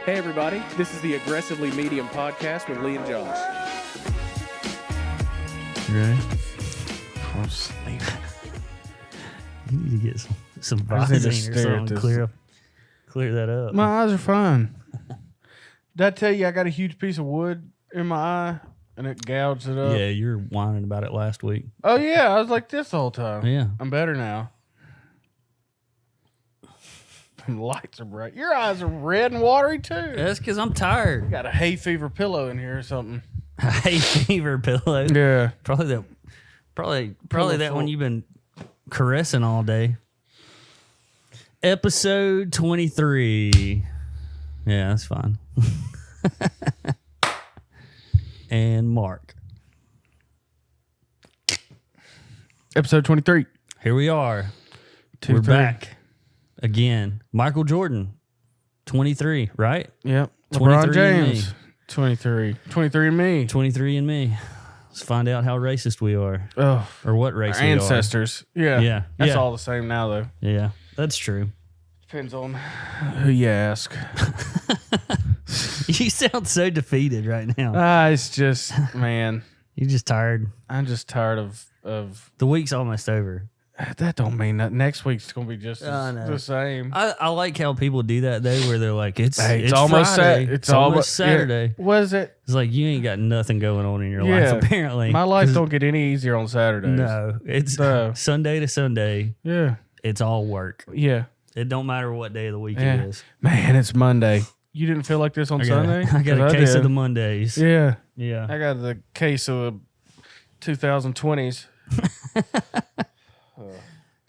Hey everybody, this is the Aggressively Medium podcast with Lee and Josh. You ready? I'm sleeping. You need to get some I just need to Visine or stare at something. this. Clear that up. My eyes are fine. Did I tell you I got a huge piece of wood in my eye and it gouged it up? Yeah, you were whining about it last week. Oh, yeah. I was like this the whole time. Yeah. I'm better now. The lights are bright. Your eyes are red and watery, too. That's because I'm tired. Got a hay fever pillow in here or something. Hay fever pillow. Yeah. Probably that one you've been caressing all day. Episode 23. Yeah, that's fine. And Mark. Episode 23. Here we are. 2, We're 3. back again. Michael Jordan, 23, right? Yep. 23 LeBron and James, me. 23. 23 and me. 23 and me. Let's find out how racist we are. Oh, Or what race our we ancestors. Yeah. Yeah. That's Yeah. all the same now, though. are. Yeah, that's true. Depends on who you ask. You sound so defeated right now. It's just, man, You're just tired. I'm just tired of The week's almost over. that. Don't mean that next week's gonna be just I know. the same. I like how people do that though, where they're like, it's almost Friday. It's almost Saturday. Yeah. Was it? It's like you ain't got nothing going on in your Yeah. life apparently. My life 'Cause- don't get any easier on Saturdays. No, it's So- Sunday to Sunday. Yeah. It's all work. Yeah. It don't matter what day of the week Yeah. it is. Man, it's Monday. You didn't feel like this on Sunday? I got 'Cause a case did. of the Mondays. Yeah. Yeah. I got the case of the 2020s.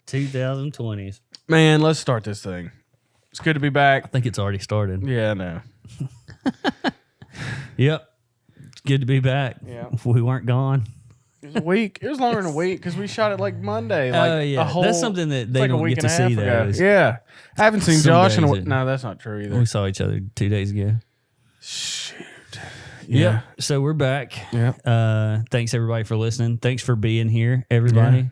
2020s. Man, let's start this thing. It's good to be I back. think it's already started. Yeah, I know. Yep. It's good to be back. Yeah. We weren't gone. It was a week. It was longer than a week because we shot it like Monday. Like Oh, yeah. a whole, That's something that it's they like a don't week get and to a half see, though. ago. is- Yeah. I haven't seen Some Josh in a days No, that's not true either. We saw each other 2 days ago. Shoot. Yeah. Yeah. So we're back. Yeah. Thanks, everybody, for listening. Thanks for being here, everybody.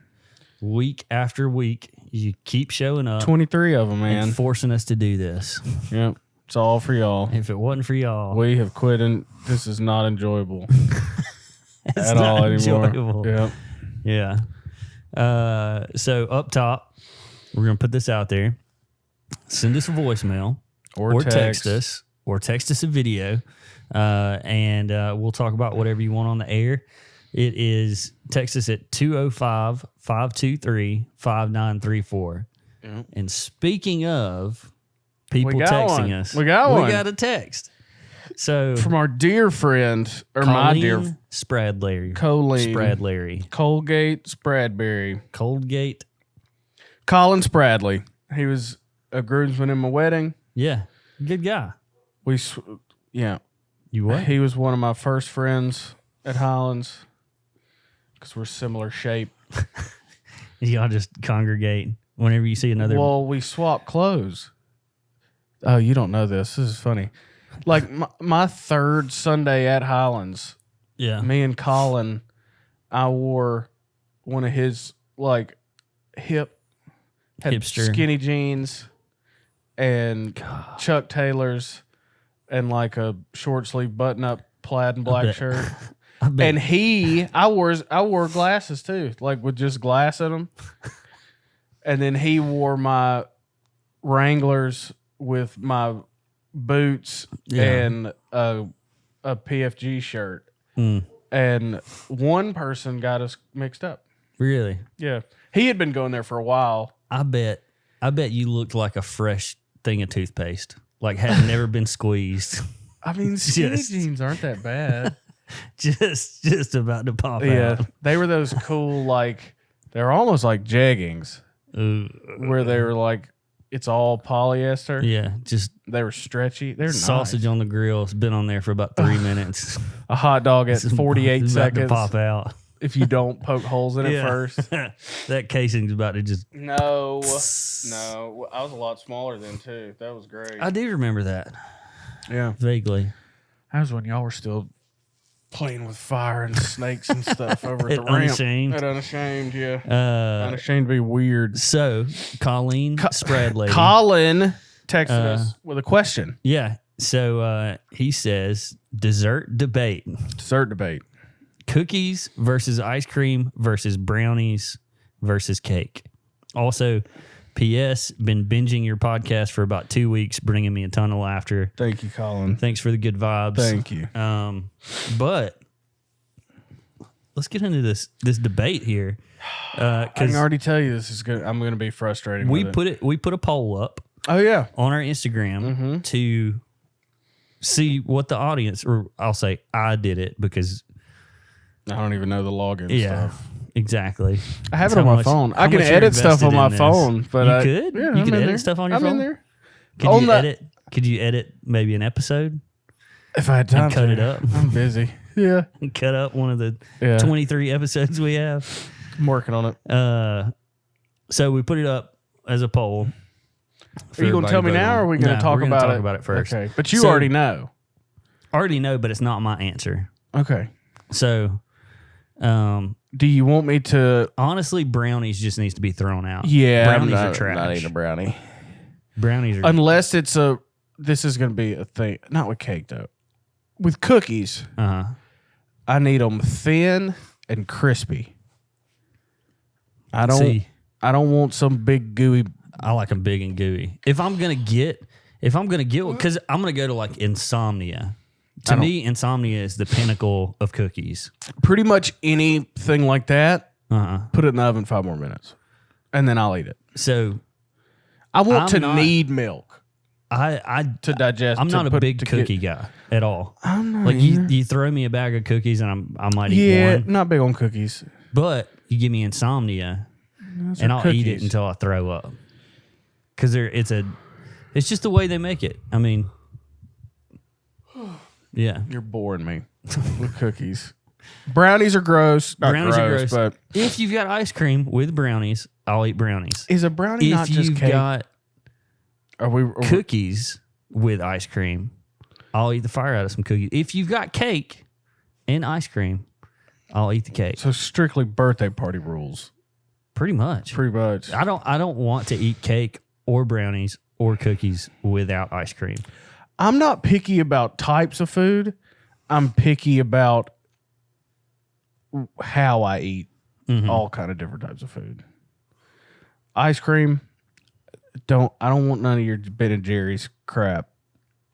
Week after week, you keep showing up 23 of them, man. and forcing us to do this. Yep. It's all for y'all. If it wasn't for y'all, We have quit and this is not enjoyable it's at not all anymore. enjoyable. Yep. Yeah. So up top, we're going to put this out there. Send us a voicemail Or text us or text us a video. And we'll talk about whatever you want on the air. It is text us at 205-523-5934. Yep. And speaking of people We got texting one. us, We got one. got a text. So From our dear friend, or my dear Colleen Spradlary. Colleen. Spradlary. Colgate Spradberry. Coldgate. Colin Spradley. He was a groomsman in my wedding. Yeah. Good guy. Yeah. You what? He was one of my first friends at Highlands because we're similar shape. Y'all just congregate whenever you see another. Well, we swap clothes. Oh, you don't know this. This is funny. Like my third Sunday at Highlands, yeah. me and Colin, I wore one of his like had Hipster. skinny jeans and Chuck Taylors and like a short sleeve button up plaid and black bet. shirt. I bet. And I wore glasses too, like with just glass in them. And then he wore my Wranglers with my boots and a PFG shirt. Mm. And one person got us mixed up. Really? Yeah. He had been going there for a while. I bet you looked like a fresh thing of toothpaste. Like had never been squeezed. I mean, skinny Just- jeans aren't that bad. just about to pop Yeah. out. They were those cool, like, they're almost like jeggings where they were like, it's all polyester. Yeah, just They were stretchy. They're sausage nice. on the grill. It's been on there for about 3 minutes. A hot dog at It's 48 about to seconds pop out. if you don't poke holes in it Yeah. first. That casing's about to just. No. No. I was a lot smaller then, too. That was great. I do remember that Yeah. vaguely. That was when y'all were still playing with fire and snakes and stuff over at the At ramp. Unashamed. At Unashamed, yeah. Uh, Unashamed to be weird. so Colleen Spradlady. Colin texted us with a question. Yeah. So he says dessert debate. Dessert debate. Cookies versus ice cream versus brownies versus cake. Also, P.S. Been binging your podcast for about 2 weeks, bringing me a ton of laughter. Thank you, Colin. Thanks for the good vibes. Thank you. But let's get into this debate here. I can already tell you this is good. I'm going to be frustrating. We put a poll up. Oh yeah, on our Instagram to see what the audience, or I'll say I did it because I don't even know the login stuff. Exactly. I have it on my phone. I can edit stuff on my phone, but you could. Yeah, you could edit stuff on your phone. I'm in there. Could you edit maybe an episode? If I had time, and cut it up. I'm busy. Yeah, and cut up one of the 23 episodes we have. I'm working on it. So we put it up as a poll. Are you going to tell me now, or are we going to talk about it? Talk about it first. Okay, but you already know. Already know, but it's not my answer. Okay. So, do you want me to? Honestly, brownies just needs to be thrown out. Yeah, brownies are trash. Not eating a brownie. Brownies are unless it's a. This is going to be a thing. Not with cake though. With cookies, I need them thin and crispy. I don't want some big gooey. I like them big and gooey. If I'm gonna get, because I'm gonna go to like insomnia. To me, insomnia is the pinnacle of cookies. Pretty much anything like that. Put it in the oven 5 more minutes, and then I'll eat it. So I want to need milk. To digest. I'm not a big cookie guy at all. I'm not like you throw me a bag of cookies and I might eat one. Not big on cookies. But you give me insomnia, and I'll eat it until I throw up. Because it's just the way they make it. I mean, yeah. You're boring me with cookies. Brownies are gross. Brownies are gross. But if you've got ice cream with brownies, I'll eat brownies. Is a brownie not just cake? If you've got cookies with ice cream, I'll eat the fire out of some cookies. If you've got cake and ice cream, I'll eat the cake. So strictly birthday party rules. Pretty much. I don't want to eat cake or brownies or cookies without ice cream. I'm not picky about types of food. I'm picky about how I eat all kind of different types of food. Ice cream, I don't want none of your Ben and Jerry's crap.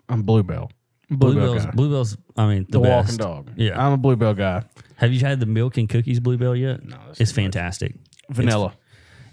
I'm Bluebell. Bluebell's, I mean, the walking best. dog. Yeah. I'm a Bluebell guy. Have you had the milk and cookies Bluebell yet? No. It's fantastic. Vanilla.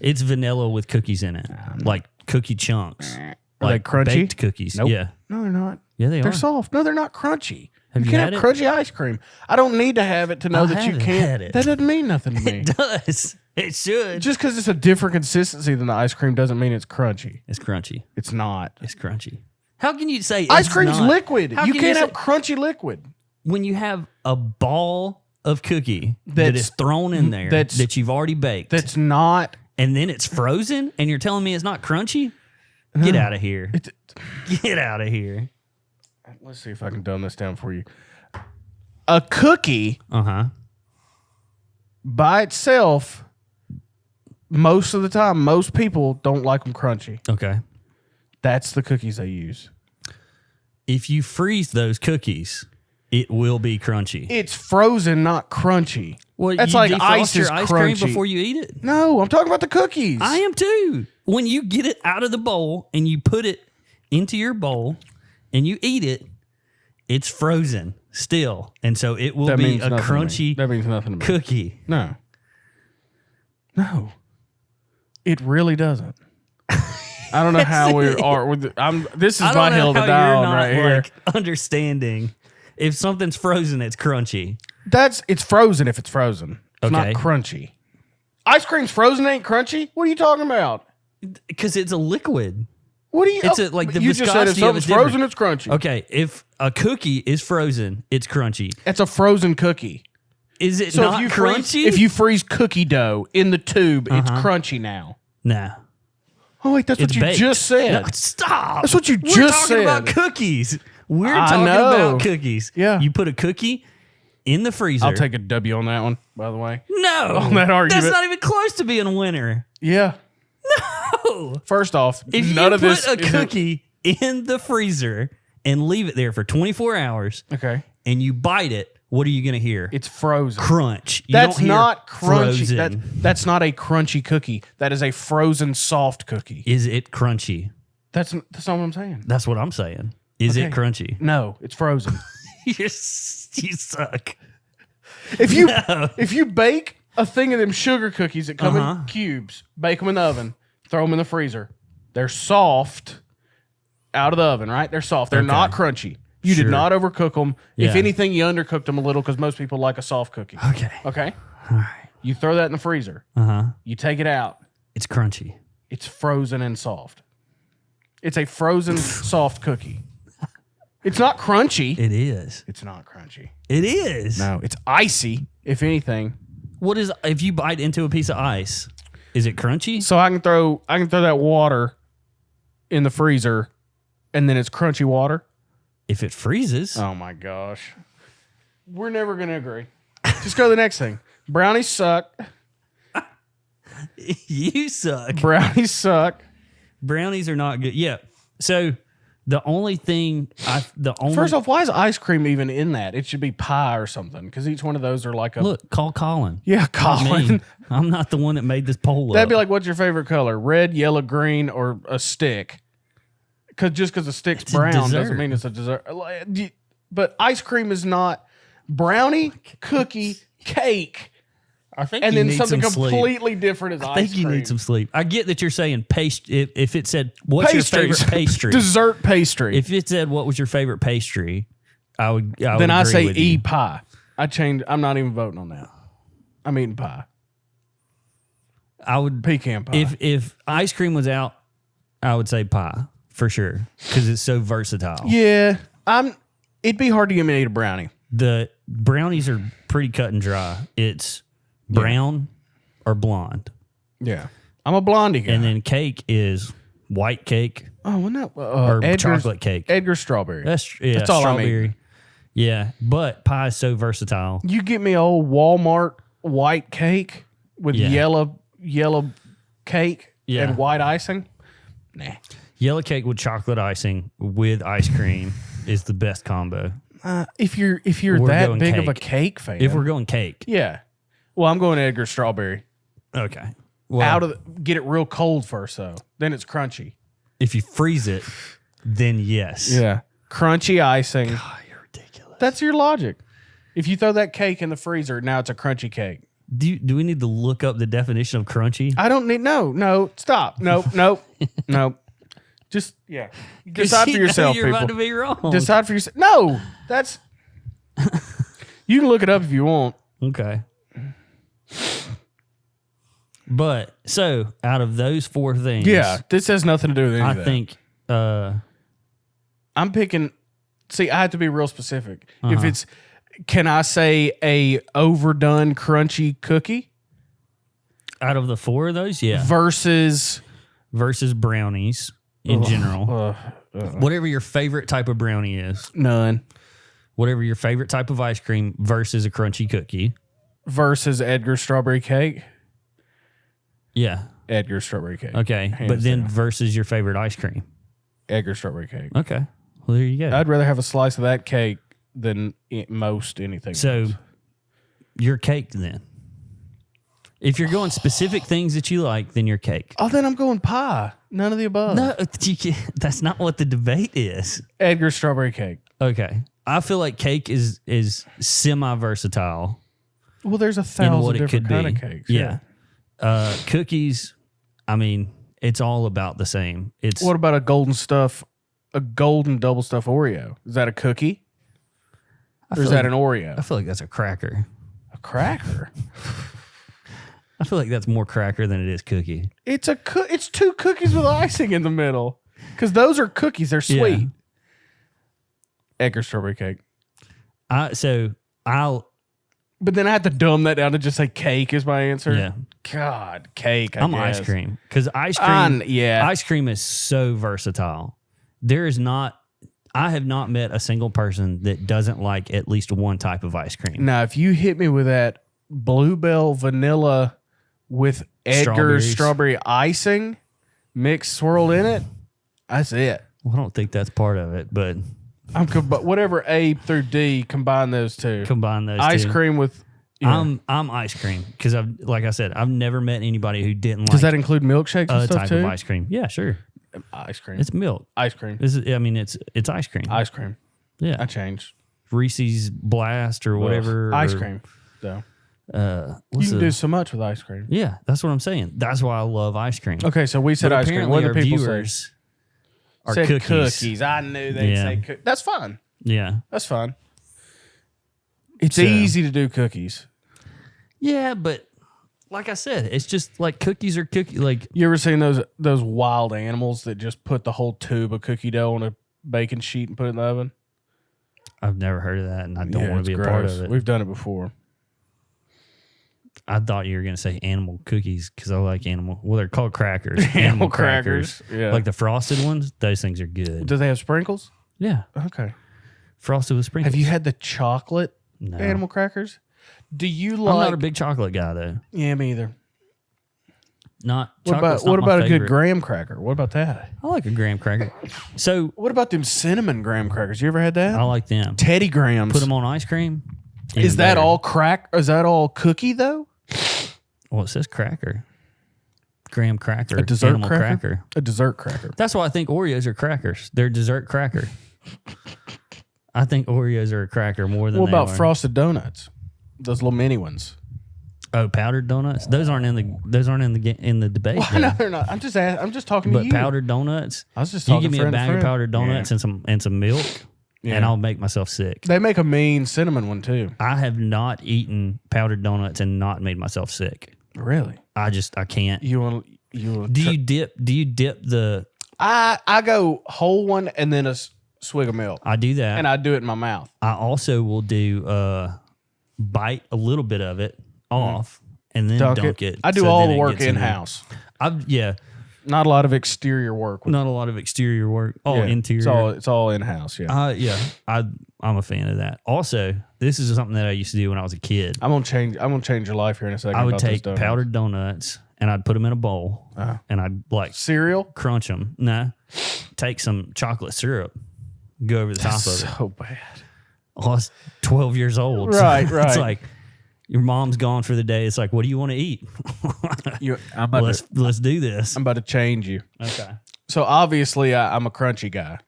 It's vanilla with cookies in it. Like cookie chunks. Are like they crunchy? Baked cookies. Nope. Yeah. No, they're not. Yeah, they are. They're soft. No, they're not crunchy. Have you can't had have it? crunchy ice cream. I don't need to have it to know that you can't. Had it. That doesn't mean nothing to me. It does. It should. Just because it's a different consistency than the ice cream doesn't mean it's crunchy. It's crunchy. It's not. It's crunchy. How can you say ice cream's not? liquid? You can't have crunchy liquid. When you have a ball of cookie that is thrown in there that you've already baked. That's not. And then it's frozen and you're telling me it's not crunchy? No. Get out of here. Get out of here. Let's see if I can dumb this down for you. A cookie by itself, most of the time, most people don't like them crunchy. Okay. That's the cookies they use. If you freeze those cookies, it will be crunchy. It's frozen, not crunchy. Well, that's you like ice your ice cream crunchy before you eat it. No, I'm talking about the cookies. I am too. When you get it out of the bowl and you put it into your bowl and you eat it, it's frozen still, and so it will be a crunchy. That means nothing to me. Cookie. No, it really doesn't. I don't know how we are with. This is my hill to die on right here. Understanding, if something's frozen, it's crunchy. It's frozen if it's frozen. It's not crunchy. Ice cream's frozen, ain't crunchy. What are you talking about? Because it's a liquid. What do you? It's like the you viscosity just said if something's frozen, it's crunchy. Okay, if a cookie is frozen, it's crunchy. It's a frozen cookie. Is it not crunchy? If you freeze cookie dough in the tube, it's crunchy now. No. Oh wait, that's what you just said. No, stop. That's what you just said. We're talking about cookies. We're talking about cookies. Yeah. You put a cookie in the freezer. I'll take a W on that one, by the way. No. On that argument. That's not even close to being a winner. Yeah. No. First off, if none you of this put a cookie in the freezer and leave it there for 24 hours, Okay. and you bite it, what are you going to hear? It's frozen. Crunch. You That's don't hear not crunchy. frozen. That's not a crunchy cookie. That is a frozen soft cookie. Is it crunchy? That's not what I'm saying. That's what I'm saying. Is it Okay. crunchy? No, it's frozen. You suck. If you bake a thing of them sugar cookies that come in cubes, bake them in the oven, throw them in the freezer. They're soft out of the oven, right? They're soft. They're not crunchy. You did not overcook them. If Yeah. anything, you undercooked them a little because most people like a soft cookie. Okay. Okay? All right. You throw that in the freezer. You take it out. It's crunchy. It's frozen and soft. It's a frozen soft cookie. It's not crunchy. It is. It's not crunchy. It is. No, it's icy, if anything. What is if you bite into a piece of ice? Is it crunchy? So I can throw that water in the freezer, and then it's crunchy water. If it freezes, Oh my gosh, we're never gonna agree. Just go to the next thing. Brownies suck. you suck. Brownies suck. Brownies are not good. Yeah. So the only thing First off, why is ice cream even in that? It should be pie or something because each one of those are like a look, call Colin. Yeah, Not Colin. me. I'm not the one that made this poll. That'd be up. like, what's your favorite color? Red, yellow, green, or a stick? Because a stick's It's a brown dessert. doesn't mean it's a dessert. But ice cream is not brownie, cookie, cake, I think and you then need something some sleep. completely different is I ice think cream. you need some sleep. I get that you're saying pastry. If it said what's your Pastries. favorite pastry, Dessert pastry. if it said what was your favorite pastry, I would. Then I agree say with E you. pie. I changed. I'm not even voting on that. I'm eating pie. I would. Pecan pie. If ice cream was out, I would say pie for sure because it's so versatile. yeah, it'd be hard to get me to eat a brownie. The brownies are pretty cut and dry. It's brown or blonde, Yeah, I'm a blondie guy. and then cake is white cake oh, well, no, or Edgar's, chocolate cake. Edgar strawberry. That's all I'm strawberry. Yeah, but pie is so versatile. You get me old Walmart white cake with Yeah. yellow cake Yeah. and white icing. Nah. Yellow cake with chocolate icing with ice cream is the best combo. If you're We're that going big of a cake. cake fan, If we're going cake, yeah. Well, I'm going Edgar strawberry. okay. Well, Get it real cold first though. Then it's crunchy. if you freeze it, then yes. Yeah. Crunchy icing. Oh, you're ridiculous. That's your logic. If you throw that cake in the freezer, now it's a crunchy cake. Do we need to look up the definition of crunchy? I don't need no, stop. Nope. Nope. Just decide for You know yourself, you're people. about to be wrong. Decide for yourself. No, that's. You can look it up if you want. Okay. But so out of those four things, Yeah, this has nothing to do with any I of that. think I'm picking. See, I have to be real specific. Uh-huh. If it's, can I say a overdone crunchy cookie out of the four of those, yeah, versus versus brownies in general, whatever your favorite type of brownie is, none whatever your favorite type of ice cream versus a crunchy cookie, versus Edgar strawberry cake? yeah, Edgar strawberry cake. okay, Hands but then down. versus your favorite ice cream, Edgar strawberry cake. okay, well there you go. I'd rather have a slice of that cake than most anything. So else. your cake then. If you're going specific things that you like, then your cake. Oh, then I'm going pie. None of the above. No, that's not what the debate is. Edgar strawberry cake. Okay. I feel like cake is semi versatile Well, there's a in thousand what it different could kind be. of cakes. Yeah. Cookies, I mean, it's all about the same. It's What about a golden double stuff Oreo? Is that a cookie? I Or is feel that like- an Oreo? I feel like that's a cracker. A cracker. I feel like that's more cracker than it is cookie. It's it's two cookies with icing in the middle. Because those are cookies. They're sweet. Yeah. Edgar strawberry cake. But then I have to dumb that down to just say cake is my answer. Yeah. God, cake. I'm guess. ice cream because ice cream. Yeah. Ice cream is so versatile. I have not met a single person that doesn't like at least one type of ice cream. Now, if you hit me with that Bluebell vanilla with Edgar's Strawberries. strawberry icing mixed swirled in it, that's it. Well, I don't think that's part of it, but But whatever A through D, combine those two. Combine those Ice two. cream with. Yeah. I'm ice cream because like I said, I've never met anybody who didn't Does like that include milkshakes and a stuff type too? of ice cream. Yeah, sure. Ice cream. It's milk. Ice cream. It's ice cream. Ice cream. Yeah. I changed. Reese's Blast or whatever. Ice or, cream. Though. what's You can the- do so much with ice cream. Yeah, that's what I'm saying. That's why I love ice cream. Okay, so we said But ice cream. apparently What our do people say? viewers are Said cookies. I knew they'd Yeah. say cookies. That's fine. Yeah. That's fine. It's So- easy to do cookies. Yeah, but like I said, it's just like cookies are cookie. Like You ever seen those wild animals that just put the whole tube of cookie dough on a baking sheet and put it in the oven? I've never heard of that, and I don't want it's to be a part gross. of it. We've done it before. I thought you were going to say animal cookies because I like animal. Well, they're called crackers. Animal crackers. Yeah. Like the frosted ones. Those things are good. Do they have sprinkles? Yeah, Okay. frosted with sprinkles. Have you had the chocolate No. animal crackers? Do you I'm like? not a big chocolate guy though. Yeah, me either. Not What chocolate's about not my a good favorite. graham cracker? What about that? I like a graham cracker. So What about them cinnamon graham crackers? You ever had that? I like them. Teddy Grahams. Put them on ice cream. Is even that better. all crack? Is that all cookie though? Well, it says cracker. Graham cracker. A dessert animal cracker? A dessert cracker. That's why I think Oreos are crackers. They're dessert cracker. I think Oreos are a cracker more than What they about are. frosted donuts? Those little mini ones. Oh, powdered donuts. Those aren't in the debate. Well, I know though. they're not. I'm just talking But to you. powdered donuts. I was just You talking give me a friend to bag of friend. powdered donuts Yeah. and some milk, Yeah. and I'll make myself sick. They make a mean cinnamon one too. I have not eaten powdered donuts and not made myself sick. Really? I can't. You want? Do you dip the? I go whole one and then a swig of milk, I do that. and I do it in my mouth. I also will do bite a little bit of it off and then dunk it. I do so all then the it work gets in in there. house. Yeah, Not a lot of exterior work. not a lot of exterior work. All Yeah, interior. It's all in house. Yeah. Yeah, I'm a fan of that. Also, this is something that I used to do when I was a kid. I'm gonna change your life here in a second. I would about those take donuts. powdered donuts and I'd put them in a bowl and I'd like cereal. crunch them. No, take some chocolate syrup, go over the top of it. So bad. I was 12 years old. so Right, It's right. like your mom's gone for the day. It's like, what do you want to eat? Let's do this. I'm about to change you. Okay. So obviously, I'm a crunchy guy.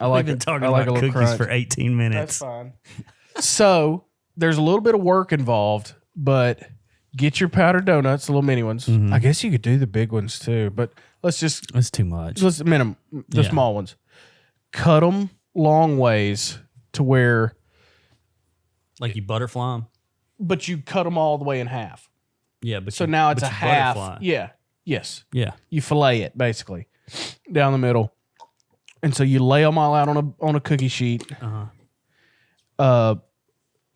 I like We've been talking I like about a little cookies crunch. for 18 minutes. fine. So there's a little bit of work involved, but get your powdered donuts, the little mini ones. Mm-hmm. I guess you could do the big ones too, but let's That's too much. minimum the Yeah. small ones. Cut them long ways to where, Like you butterfly 'em? but you cut them all the way in half. Yeah, but So you- now it's but a you half. butterfly. Yeah. Yes. Yeah. You fillet it basically down the middle, and so you lay them all out on a cookie sheet,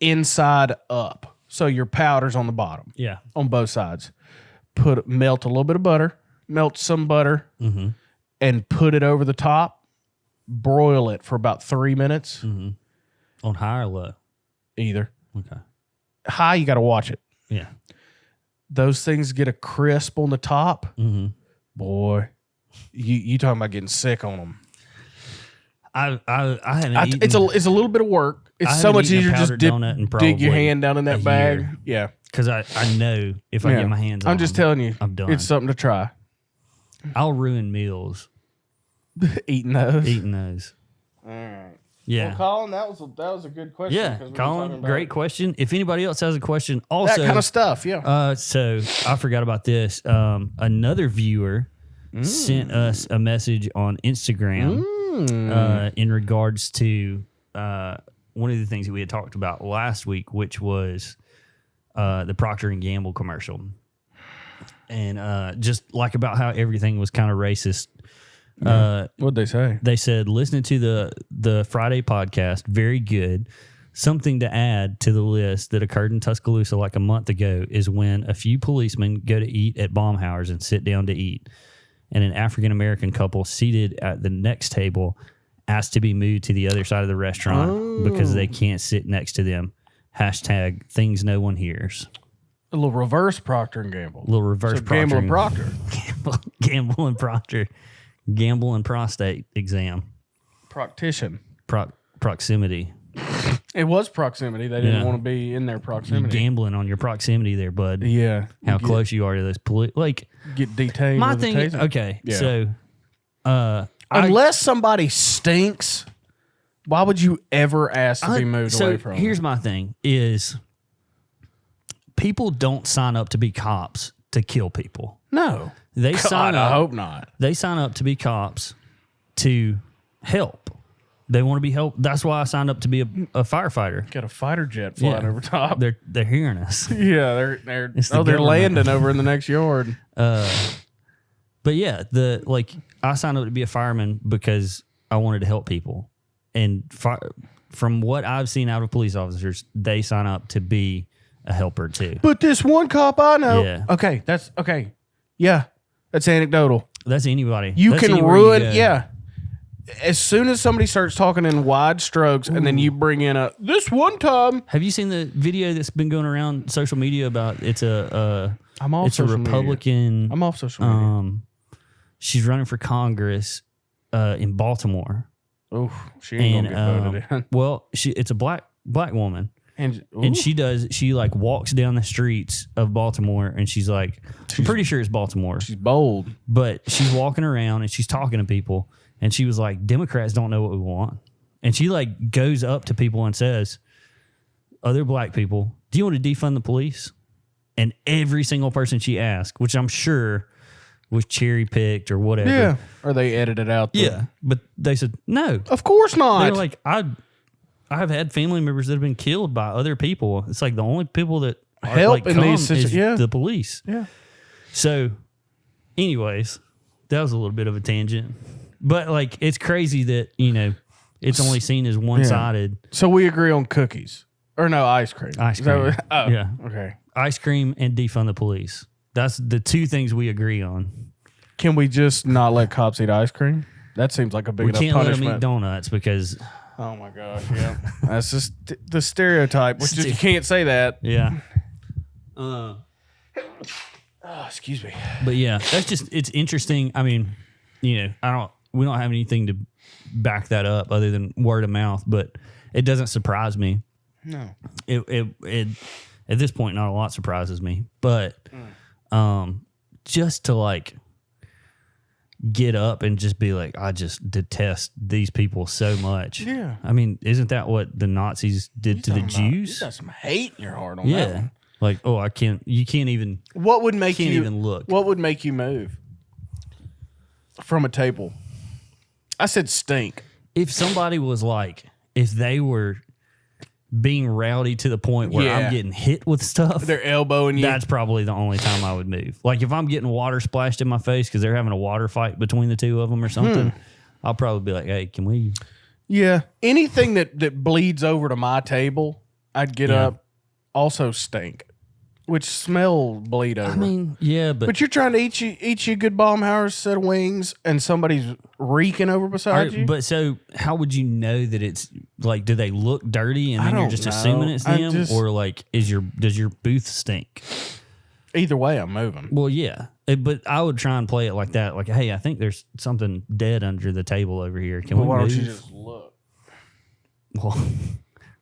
inside up. So your powder's on the bottom Yeah. on both sides. Melt a little bit of butter, melt some butter, Mm-hmm. and put it over the top. Broil it for about 3 minutes. On high or low? Either Okay. high, you got to watch it. Yeah. Those things get a crisp on the top. Mm-hmm. Boy, you talking about getting sick on them. I haven't eaten. It's a little bit of work. It's I so haven't much eaten a easier to just powdered donut in dig your probably hand down in a that bag. year. Yeah. Because I know if I Yeah. get my hands on I'm just them, telling you, I'm done. it's something to try. I'll ruin meals Eating those. eating those. All right. Yeah. Well, Colin, that was a good question. Yeah, 'cause we were Colin, talking about great question. If anybody else has a question, also that kind of stuff. Yeah. so I forgot about this. Another viewer sent us a message on Instagram in regards to one of the things that we had talked about last week, which was the Procter and Gamble commercial, and just like about how everything was kind of racist. What'd they say? They said, listening to the Friday podcast, very good. Something to add to the list that occurred in Tuscaloosa like a month ago is when a few policemen go to eat at Baumhauer's and sit down to eat, and an African-American couple seated at the next table asked to be moved to the other side of the restaurant because they can't sit next to them. # things no one hears. A little reverse Procter and Gamble. A little reverse So Gamble and Procter. Gamble and Procter. Gamble and prostate exam. Proctician. proximity. It was proximity. They didn't want to be in their You're proximity. gambling on your proximity there, bud. Yeah. How close you are to this police. Like, Get detained. my with a thing, taser. okay, Yeah. so Unless somebody stinks, why would you ever ask to be moved away from? Here's my thing is people don't sign up to be cops to kill people. no. They God, sign I up. hope not. They sign up to be cops to help. They want to be helped. That's why I signed up to be a firefighter. Got a fighter jet flying over top. They're hearing us. Yeah, they're It's the they're government. landing over in the next yard. But yeah, I signed up to be a fireman because I wanted to help people. And from what I've seen out of police officers, they sign up to be a helper too. But this one cop I know. Yeah. Okay, that's okay. Yeah, that's anecdotal. That's anybody. You That's can anywhere ruin. go. Yeah. As soon as somebody starts talking in wide strokes, and then you bring in this one time. Have you seen the video that's been going around social media about it's a I'm off it's a social media. Republican. I'm off social media. She's running for Congress in Baltimore. Oh, she ain't gonna get voted in. Well, it's a black woman. And And she like walks down the streets of Baltimore and she's like, I'm pretty sure it's Baltimore, she's bold. but she's walking around and she's talking to people and she was like, Democrats don't know what we want. And she like goes up to people and says, other black people, do you want to defund the police? And every single person she asked, which I'm sure was cherry picked or whatever. Yeah. Or they edited out. But they said, no, Of course not. they're like, I have had family members that have been killed by other people. It's like the only people that Help in these is yeah. the police. Yeah. So, anyways, that was a little bit of a tangent, but like it's crazy that it's only seen as one sided. So we agree on cookies. Or no, ice cream. Ice Is that cream. what- oh, Yeah. Okay. Ice cream and defund the police. That's the two things we agree on. Can we just not let cops eat ice cream? That seems like a big We enough can't let them punishment. eat donuts because Oh my gosh, yeah. That's just the stereotype. Which is, you can't say that. yeah. Oh, excuse me. But yeah, it's interesting. I mean, we don't have anything to back that up other than word of mouth, but it doesn't surprise me. No. It at this point, not a lot surprises me, but just to like get up and just be like, I just detest these people so much. Yeah. I mean, isn't that what the Nazis did to the You Jews? got some hate in your heart on that Yeah. one. Like, you can't even What would make Can't you even look. What would make you move from a table? I said stink. if somebody was like, if they were being rowdy to the point where Yeah. I'm getting hit with stuff, They're elbowing you. that's probably the only time I would move. Like if I'm getting water splashed in my face because they're having a water fight between the two of them or something, I'll probably be like, hey, can we? Yeah. Anything that bleeds over to my table, I'd get Yeah. up. Also stink, which smell bleed over. I mean, yeah, but you're trying to eat you a good Baumhauer's set of wings, and somebody's reeking over beside you. But so how would you know that it's like, do they look dirty and I then you're don't just know. assuming it's I them? just- Or like, does your booth stink? Either way, I'm moving. Well, yeah. But I would try and play it like that. Like, hey, I think there's something dead under the table over here. Can we Why move? don't you just look? Well,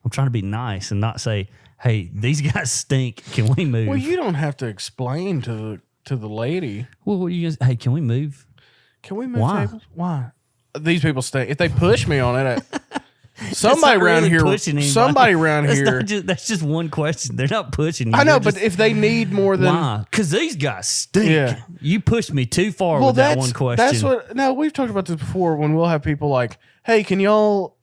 I'm trying to be nice and not say, hey, these guys stink. Can we move? Well, you don't have to explain to the lady. Well, you guys, hey, can we move? Can we move Why? tables? Why? These people stink. If they push me on it, somebody That's not around really here. pushing anybody. Somebody around That's here. not just, that's just one question. They're not pushing you. I know, They're but just, if they need more than why? Because these guys stink. Yeah. You pushed me too far with that one question. That's what. No, we've talked about this before. When we'll have people like, "Hey, can y'all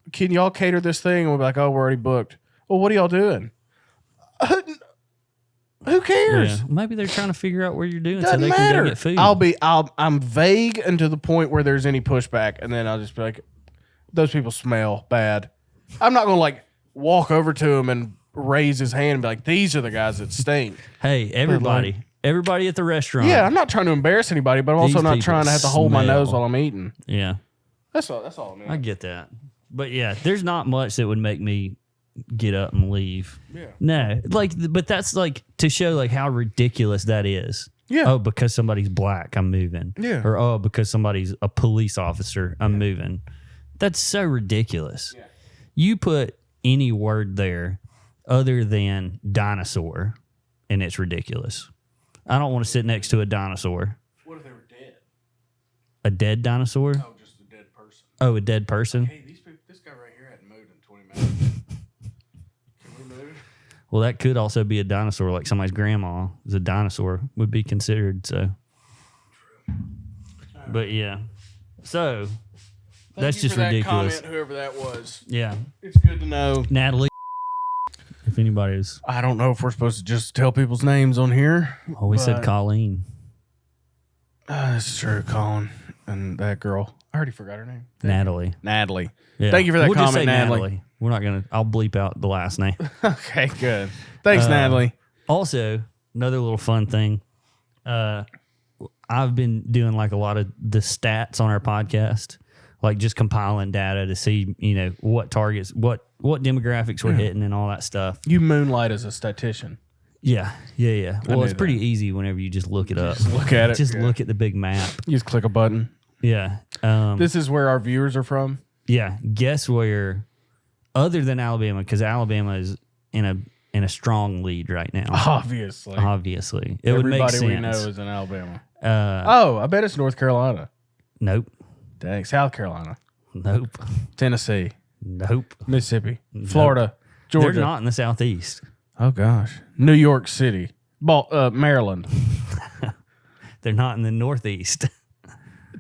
cater this thing?" And we'll be like, "Oh, we're already booked." Well, what are y'all doing? Who cares? Yeah. Maybe they're trying to figure out where you're doing Doesn't so they matter. can go get food. I'm vague until the point where there's any pushback, and then I'll just be like, "Those people smell bad." I'm not gonna like walk over to him and raise his hand and be like, "These are the guys that stink." Hey, everybody at the restaurant. Yeah, I'm not trying to embarrass anybody, but I'm also These not people trying to have to hold my nose smell. while I'm eating. Yeah. That's all. Man. I get that. But yeah, there's not much that would make me get up and leave. Yeah. No, like, but that's like to show like how ridiculous that is. Yeah. Oh, because somebody's black, I'm moving. Yeah. Or oh, because somebody's a police officer, I'm moving. That's so ridiculous. Yeah. You put any word there other than dinosaur, and it's ridiculous. I don't want to sit next to a dinosaur. What if they were dead? A dead dinosaur? Oh, just a dead person. Oh, a dead person? Hey, this guy right here hadn't moved in 20 minutes. Can we move? Well, that could also be a dinosaur, like somebody's grandma is a dinosaur, would be considered. So, but yeah. So, that's Thank you just for that ridiculous. comment, whoever that was. Yeah. It's good to know. Natalie, if anybody's. I don't know if we're supposed to just tell people's names on here. Oh, we said but- Colleen. That's true, Colin. And that girl. I already forgot her name. Natalie. Natalie. Yeah. Thank you for that We'll just comment, say Natalie. We're not going to, I'll bleep out the last name. Okay, good. Thanks, Natalie. Also, another little fun thing. I've been doing like a lot of the stats on our podcast, like just compiling data to see, what targets, what demographics we're hitting and all that stuff. You moonlight as a statistician. Yeah. Well, knew it's pretty easy whenever you just look it up. Just look at it. Just Yeah. look at the big map. You just click a button. Yeah. This is where our viewers are from. Yeah. Guess where, other than Alabama, because Alabama is in a strong lead right now. Obviously. Obviously. It would make Everybody sense. we know is in Alabama. Uh, I bet it's North Carolina. nope. Dang. South Carolina. Nope. Tennessee. Nope. Mississippi. Florida. Georgia. They're not in the Southeast. Oh, gosh. New York City. Maryland. They're not in the Northeast.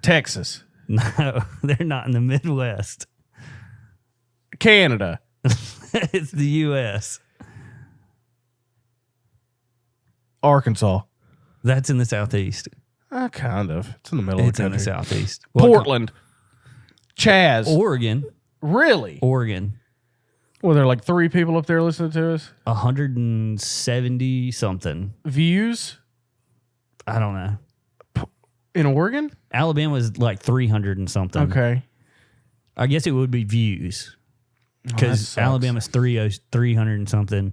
Texas. No, they're not in the Midwest. Canada. It's the U.S. Arkansas. That's in the Southeast. Kind of. It's in the middle It's of in the the country. Southeast. Portland. Chaz. Oregon. Really? Oregon. Well, there are like 3 people up there listening to us. 170 something. Views I don't know. in Oregon? Alabama's like 300 and something. Okay. I guess it would be views that because sucks. Alabama's 300 and something,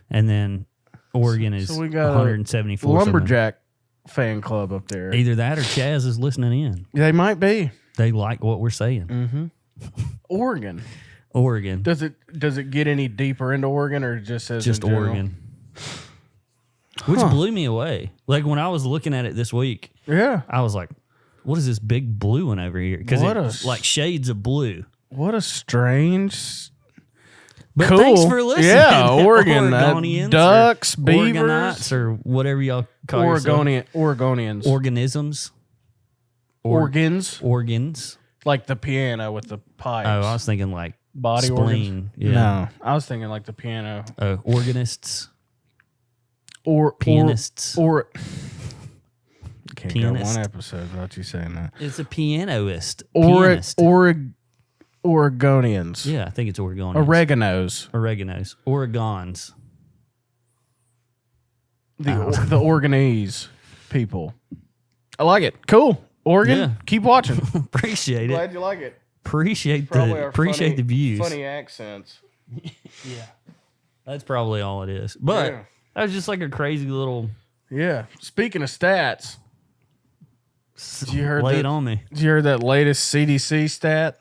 and then Oregon is So we got 174. Lumberjack fan club up there. Either that or Chaz is listening in. They might be. They like what we're saying. Oregon. Oregon. Does it get any deeper into Oregon or just says Just in general? Oregon. Which blew me away. Like when I was looking at it this week, Yeah. I was like, what is this big blue one over here? Because What it's a- like shades of blue. What a strange. But Cool. thanks for listening. Yeah, Oregon. Oregonians Ducks, or beavers. Oregonites, or whatever y'all call yourself. Oregonians. Organisms. Organs. Organs. Like the piano with the pipes. Oh, I was thinking like Body spleen. organs. Yeah. No. I was thinking like the piano. Organists. Or Pianists. Or can't Pianist. go one episode without you saying that. It's a pianoist. Oregonians. Yeah, I think it's Oregonians. Oreganos. Oreganos. Oregons. The Oregonese people. I like it. Cool. Oregon. Yeah. Keep watching. Appreciate it. Glad you like it. Appreciate Probably our the funny, views. Funny accents. That's probably all it is. But Yeah. that was just like a crazy little Yeah. Speaking of stats, did you hear lay that? it on me. Did you hear that latest CDC stat?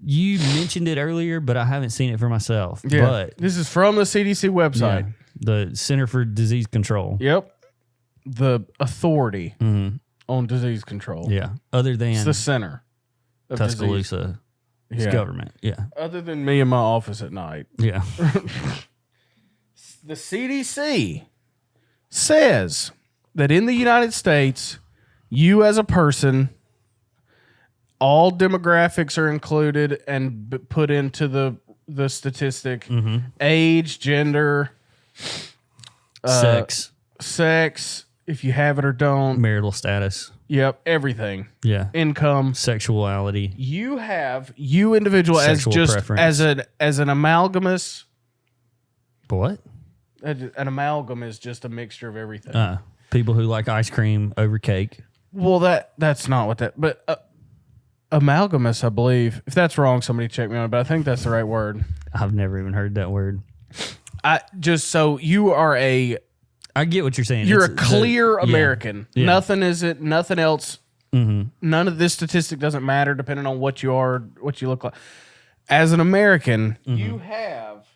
You mentioned it earlier, but I haven't seen it for myself. But this is from the CDC website. yeah, the Center for Disease Control. Yep. The authority on disease control. Yeah. Other than It's the center of disease. Tuscaloosa government. Yeah. Other than me in my office at night. Yeah. The CDC says that in the United States, you as a person, all demographics are included and put into the statistic. Age, gender, sex, if you have it or don't. Marital status. Yep, everything. Yeah. Income. Sexuality. You individual Sexual preference. as an amalgamous. What? An amalgam is just a mixture of everything. People who like ice cream over cake. Well, that's not what that. But amalgamous, I believe. If that's wrong, somebody check me on it. But I think that's the right word. I've never even heard that word. So you are I get what you're saying. you're It's a clear yeah. American. Yeah. Nothing is it. Nothing else. None of this statistic doesn't matter depending on what you are, what you look like. as an American, you have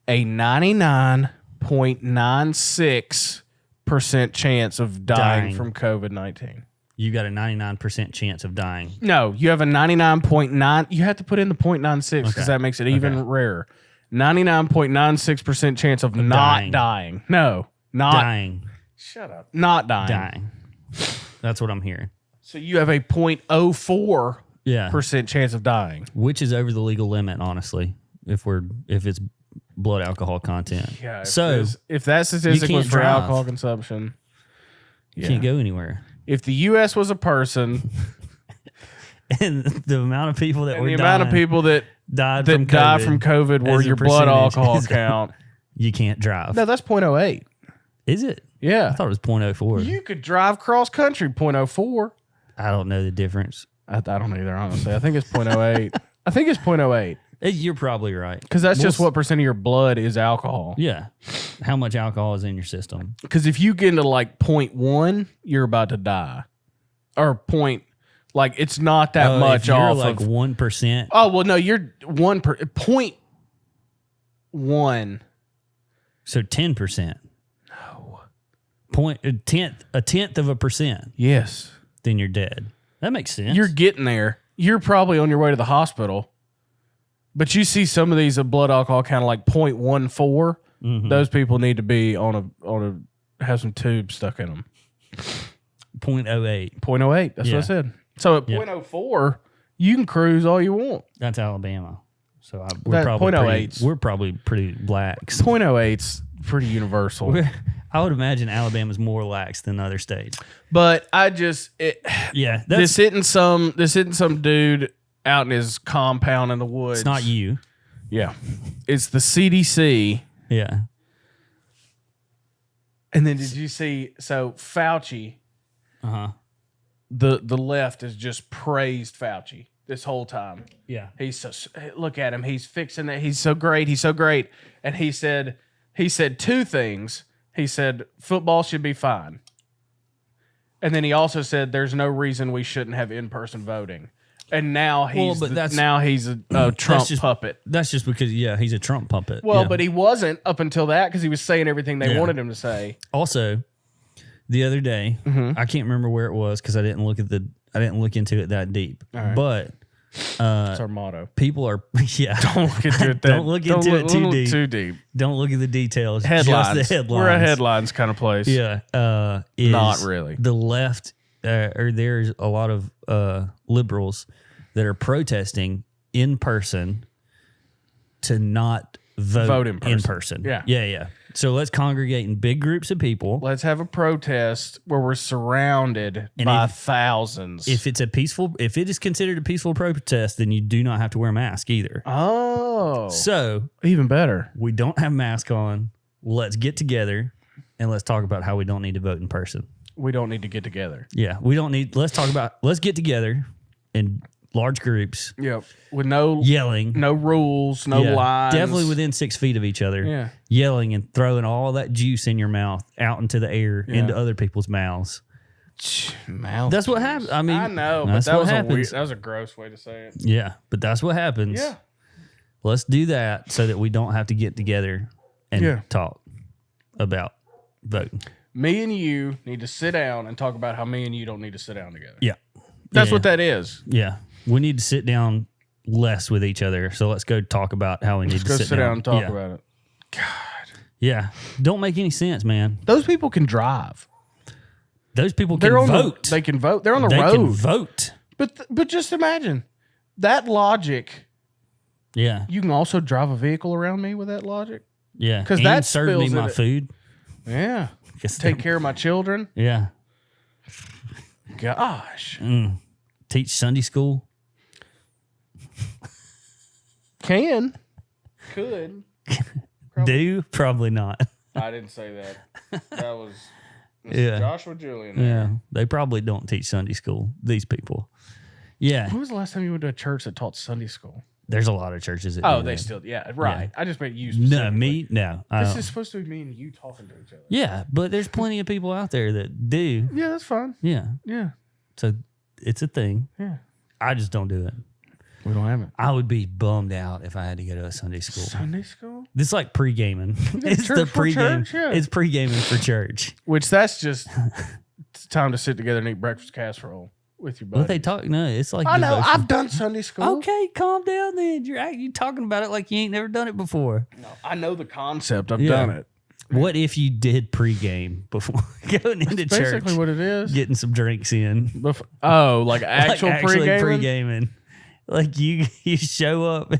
a 99.96% chance of dying from COVID-19. You got a 99% chance of dying. No, you have a 99.9. You have to put in the 0.96 because that makes it even rarer. 99.96% chance of not dying. No, not dying. Shut up. Not dying. Dying. That's what I'm hearing. So you have a 0.04% chance of dying, which is over the legal limit, honestly. If it's blood alcohol content. Yeah. If that statistic was for alcohol consumption, you can't go anywhere. If the U.S. was a person, and the amount of people that were amount of people that died from COVID were your blood alcohol count, you can't drive. No, that's 0.08. Is it? Yeah, I thought it was 0.04. You could drive cross country 0.04. I don't know the difference. I don't either, honestly. I think it's 0.08. I think it's 0.08. You're probably right. Because that's just what percent of your blood is alcohol. Yeah. How much alcohol is in your system? Because if you get into like 0.1, you're about to die. Or it's not that much if you're off like of 1%. Oh, well, no, you're 0.1. So 10%. No. A tenth of a percent. Yes. Then you're dead. That makes sense. You're getting there. You're probably on your way to the hospital. But you see some of these blood alcohol kind of like 0.14. Mm-hmm. Those people need to be have some tubes stuck in them. 0.08. 0.08. That's what I said. So at 0.04, you can cruise all you want. That's Alabama. So we're probably pretty lax. 0.08's pretty universal. I would imagine Alabama's more lax than other states. But this isn't some dude out in his compound in the woods. It's not you. Yeah. It's the CDC. Yeah. And then did you see, so Fauci, the left has just praised Fauci this whole time. Yeah. Look at him. He's fixing it. He's so great. He's so great. And he said two things. He said football should be fine. And then he also said there's no reason we shouldn't have in-person voting. And now he's a Trump puppet. That's just because, he's a Trump puppet. Well, but he wasn't up until that because he was saying everything they wanted him to say. Also, the other day, I can't remember where it was because I didn't look into it that deep. Right. But that's our motto. people are Don't look into it. Don't look into it too deep. Don't Don't look at the details. Headlines. Just the headlines. We're a headlines kind of place. Yeah. Not really. The left, or there's a lot of liberals that are protesting in person to not vote in person. Yeah. So let's congregate in big groups of people. Let's have a protest where we're surrounded by thousands. If it is considered a peaceful protest, then you do not have to wear a mask either. Oh. So even better. We don't have masks on. Let's get together and let's talk about how we don't need to vote in person. We don't need to get together. Yeah. Let's get together in large groups. Yep. With no yelling, no rules, no lines. Definitely within 6 feet of each other. Yeah. Yelling and throwing all that juice in your mouth out into the air, into other people's mouths. That's what happens. I mean, I know, but that was a gross way to say it. Yeah, but that's what happens. Yeah. Let's do that so that we don't have to get together and talk about voting. Me and you need to sit down and talk about how me and you don't need to sit down together. Yeah. That's what that is. Yeah. We need to sit down less with each other. So let's go talk about how we need to sit down and talk about it. God. Yeah. Don't make any sense, man. Those people can drive. Those people can vote. They can vote. They're on the road. They can vote. But just imagine that logic. Yeah. You can also drive a vehicle around me with that logic. Yeah. Because that served me my food. Yeah. Take care of my children. Yeah. Gosh. Teach Sunday school. Could. Probably not. I didn't say that. That was Joshua Julian. Yeah. They probably don't teach Sunday school, these people. Yeah. When was the last time you went to a church that taught Sunday school? There's a lot of churches that do they that. still, right. Yeah. I just made you specifically. No. This is supposed to be me and you talking to each other. Yeah, but there's plenty of people out there that do. Yeah, that's fine. Yeah. Yeah. So it's a thing. Yeah. I just don't do it. We don't have it. I would be bummed out if I had to go to a Sunday school. Sunday school? This is like pre-gaming. It's church the for pre-game. church, yeah. It's pre-gaming for church. Which that's just time to sit together and eat breakfast casserole with your buddy. What they talk? No, it's like I know. devotion. I've done Sunday school. Okay, calm down then. You talking about it like you ain't never done it before. No, I know the concept. I've Yeah. done it. What if you did pre-game before going into That's church? basically what it is. Getting some drinks in. Like actual pre-gaming? pre-gaming. Like you show up.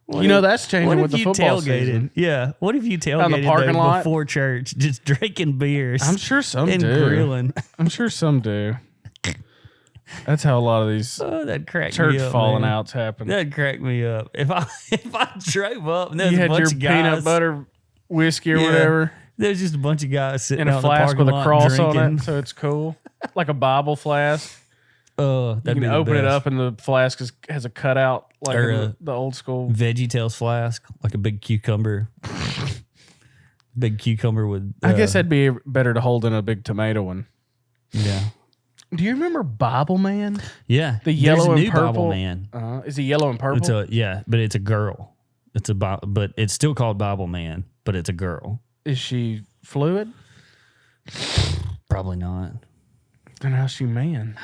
That's changing with the football season. Yeah. What if you Down the tailgated parking though, lot? before church, just drinking beers? I'm sure some and do. grilling. I'm sure some do. That's how a lot of these Oh, that'd crack church me up, falling man. outs happen. That'd crack me up. If I drove up and there was You a had bunch your of guys, peanut butter whiskey or Yeah. whatever there's just a bunch of guys sitting in a out in the flask parking with a lot cross drinking. on it, so it's cool, like a Bible flask. Oh, You that'd can be the open it best. up, and the flask has a cutout, like Or in a the old school. Veggie Tales flask, like a big cucumber. Big cucumber with. I guess that'd be better to hold in a big tomato one. Yeah. Do you remember Bible Man? Yeah. The yellow There's a and new purple Bible man. Is he yellow and purple? But it's a girl. But it's still called Bible Man, but it's a girl. Is she fluid? Probably not. Then how's she man?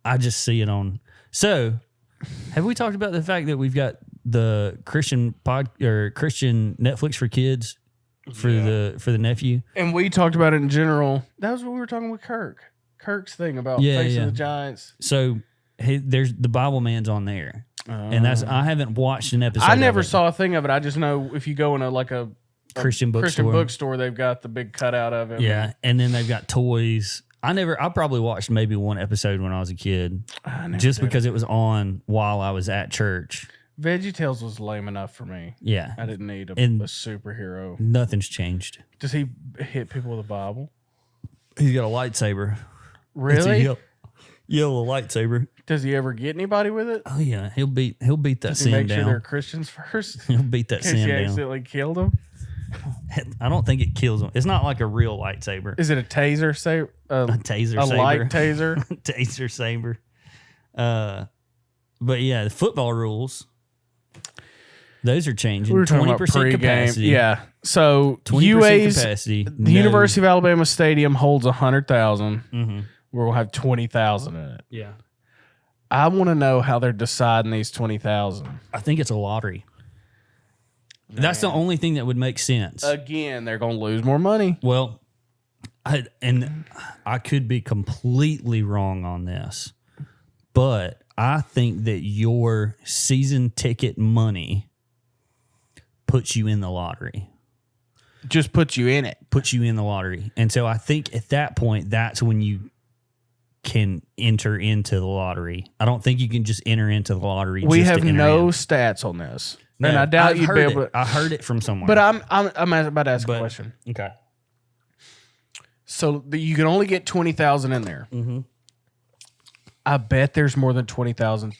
I just see it on. So, have we talked about the fact that we've got the Christian Christian Netflix for kids for the nephew? And we talked about it in general. That was what we were talking with Kirk. Kirk's thing about Yeah, facing yeah. the Giants. So, there's the Bible Man's on there, and I haven't watched an episode. I never of it. saw a thing of it. I just know if you go in a Christian bookstore. bookstore, they've got the big cutout of it. Yeah, and then they've got toys. I probably watched maybe one episode when I was a kid, just because it was on while I was at church. VeggieTales was lame enough for me. Yeah, I didn't need a superhero. nothing's changed. Does he hit people with a Bible? He's got a lightsaber. Really? It's a yellow lightsaber. Does he ever get anybody with it? Oh yeah, he'll beat that Does he sin make down. sure they're Christians first? He'll beat that In case sin he down. accidentally killed them? I don't think it kills him. It's not like a real lightsaber. Is it a taser saber? A taser a saber. light taser? Taser saber. But yeah, the football rules. Those are changing. We were talking 20% about pregame. capacity. Yeah. So 20% UA's capacity. the University of Alabama Stadium holds 100,000. Mm-hmm. Where we'll have 20,000 in it. Yeah. I want to know how they're deciding these 20,000. I think it's a lottery. That's the only thing that would make sense. Again, they're going to lose more money. Well, I could be completely wrong on this, but I think that your season ticket money puts you in the lottery. Just puts you in it. Puts you in the lottery. And so I think at that point, that's when you can enter into the lottery. I don't think you can just enter into the lottery. We just have to enter no in. stats on this. No, and I doubt I've you'd heard be it. able to. I heard it from somewhere. But I'm about to ask a question. Okay. So you can only get 20,000 in there. Mm-hmm. I bet there's more than 20,000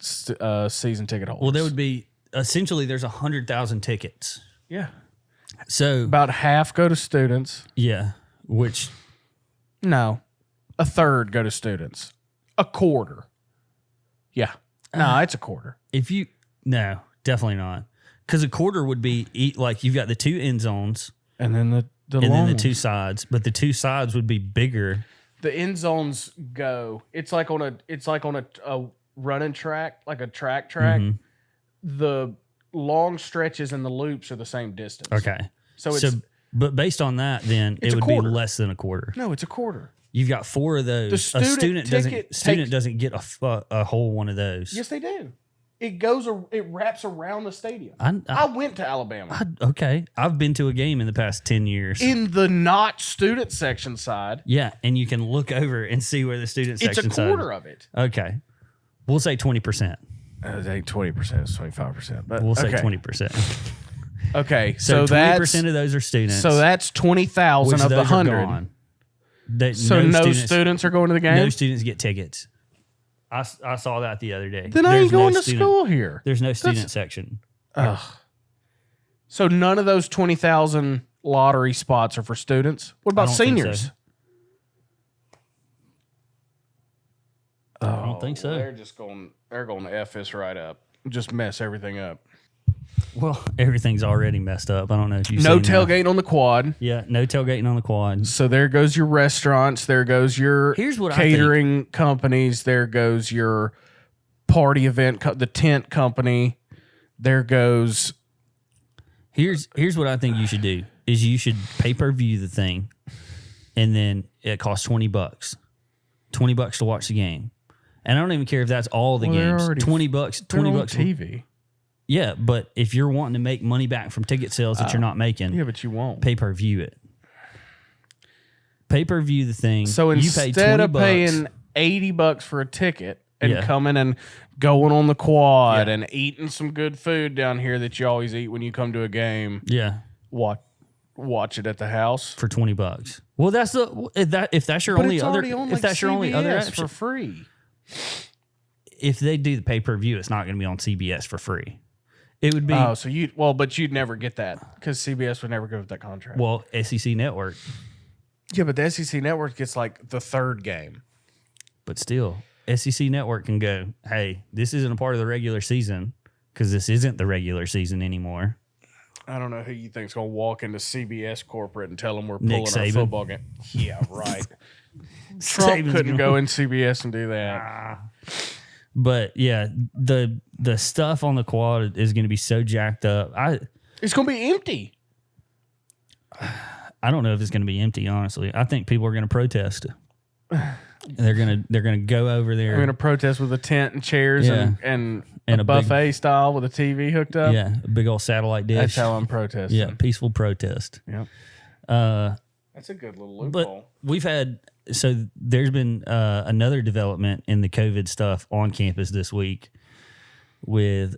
season ticket holders. Well, there would be essentially there's 100,000 tickets. Yeah. So About half go to students. yeah, which No. A third go to students. A quarter. Yeah. No, it's a quarter. no, definitely not, because a quarter would be like you've got the two end zones And then the and then the long two ones. sides, but the two sides would be bigger. The end zones go. It's like on a running track, like a track. Mhm. The long stretches and the loops are the same distance. Okay, So it's but based on that, then It's it a would be quarter. less than a quarter. no, it's a quarter. You've got four of those. The student ticket doesn't get a whole one of those. Yes, they do. It goes. It wraps around the stadium. I I went to Alabama. okay. I've been to a game in the past 10 years. In the not student section side, Yeah, and you can look over and see where the student it's section a quarter side. of it. Okay, we'll say 20%. I think 20%. It's 25%. But We'll say okay. 20%. Okay, So that's 20% of those are students. so that's 20,000 which of the those are 100. gone. So no students are going to the game. No students get tickets. I saw that the other day. Then I ain't There's no going to student- school here. There's no student That's- section. Ugh. So none of those 20,000 lottery spots are for students. What I about don't think seniors? so. I don't think so. They're going to F this right up. Just mess everything up. Well, everything's already messed up. I don't know if you've No seen tailgating on the quad. Yeah, no tailgating on the quad. So there goes your restaurants. There goes your Here's what catering companies. There goes your party event, the tent company. There goes. Here's what I think you should do is you should pay-per-view the thing, and then it costs $20. $20 to watch the game. And I don't even care if that's all the games. $20. $20 TV. Yeah, but if you're wanting to make money back from ticket sales that you're not making, Yeah, but you won't. pay-per-view it. Pay-per-view the thing. So you pay instead $20, of paying $80 for a ticket and Yeah. coming and going on the quad Yeah. and eating some good food down here that you always eat when you come to a game, yeah, watch it at the house. for $20. Well, that's the if that's your But only it's other already on, if like, that's your only other CBS option. for free. If they do the pay-per-view, it's not going to be on CBS for free. It would be Oh, so but you'd never get that because CBS would never go with that contract. well, SEC Network, Yeah, but the SEC Network gets like the third game. but still, SEC Network can go, hey, this isn't a part of the regular season because this isn't the regular season anymore. I don't know who you think's going to walk into CBS corporate and tell them we're Nick pulling our Saban. football game. Yeah, right. Trump Saban's couldn't gonna- go in CBS and do that. But yeah, the stuff on the quad is going to be so jacked up. It's going to be empty. I don't know if it's going to be empty. Honestly, I think people are going to protest. They're gonna go over there. I'm going to protest with a tent and chairs Yeah. and And a a big- buffet style with a TV hooked up. Yeah, a big old satellite dish. That's how I'm protesting. Yeah, peaceful protest. Yep. Uh, That's a good little but loophole. we've had there's been another development in the COVID stuff on campus this week with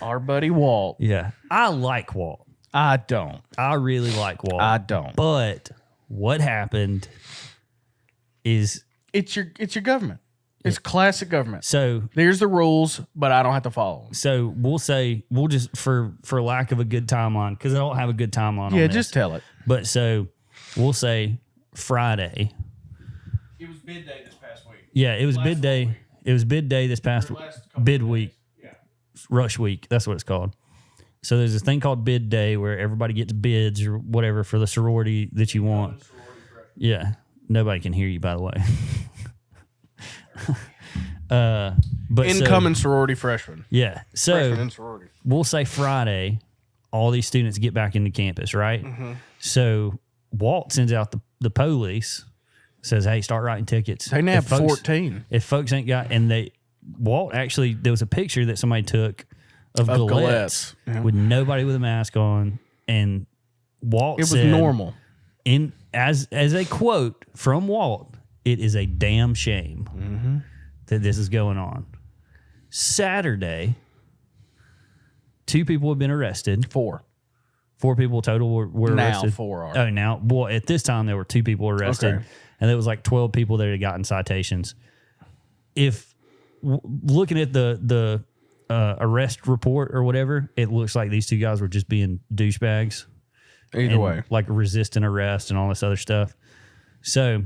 Our buddy Walt. yeah. I like Walt. I don't. I really like Walt. I don't. But what happened is It's your government. It's classic government. so There's the rules, but I don't have to follow them. so we'll just for lack of a good timeline because I don't have a good timeline on Yeah, this. just tell it. But so we'll say Friday. It was bid day this past week. Yeah, it was bid day. It was bid day this past bid week. Yeah. Rush week. That's what it's called. So there's this thing called bid day where everybody gets bids or whatever for the sorority that you want. Yeah. Nobody can hear you, by the way. But Incoming so, sorority freshman. yeah. Freshman So in sorority. we'll say Friday, all these students get back into campus, right? Mm-hmm. So Walt sends out the police, says, "Hey, start writing tickets." They have If folks- 14. If folks ain't got, and Walt actually, there was a picture that somebody took of Of Gillettes Gillettes, yeah. with nobody with a mask on, and Walt It was said, normal. as a quote from Walt, "It is a damn shame that this is going on." Saturday, 2 people have been arrested. 4. 4 people total were Now arrested. 4 are. Oh, now, well, at this time there were 2 people arrested, Okay. and there was like 12 people that had gotten citations. If looking at the arrest report or whatever, it looks like these 2 guys were just being douchebags. Either and, way. like resisting arrest and all this other stuff. So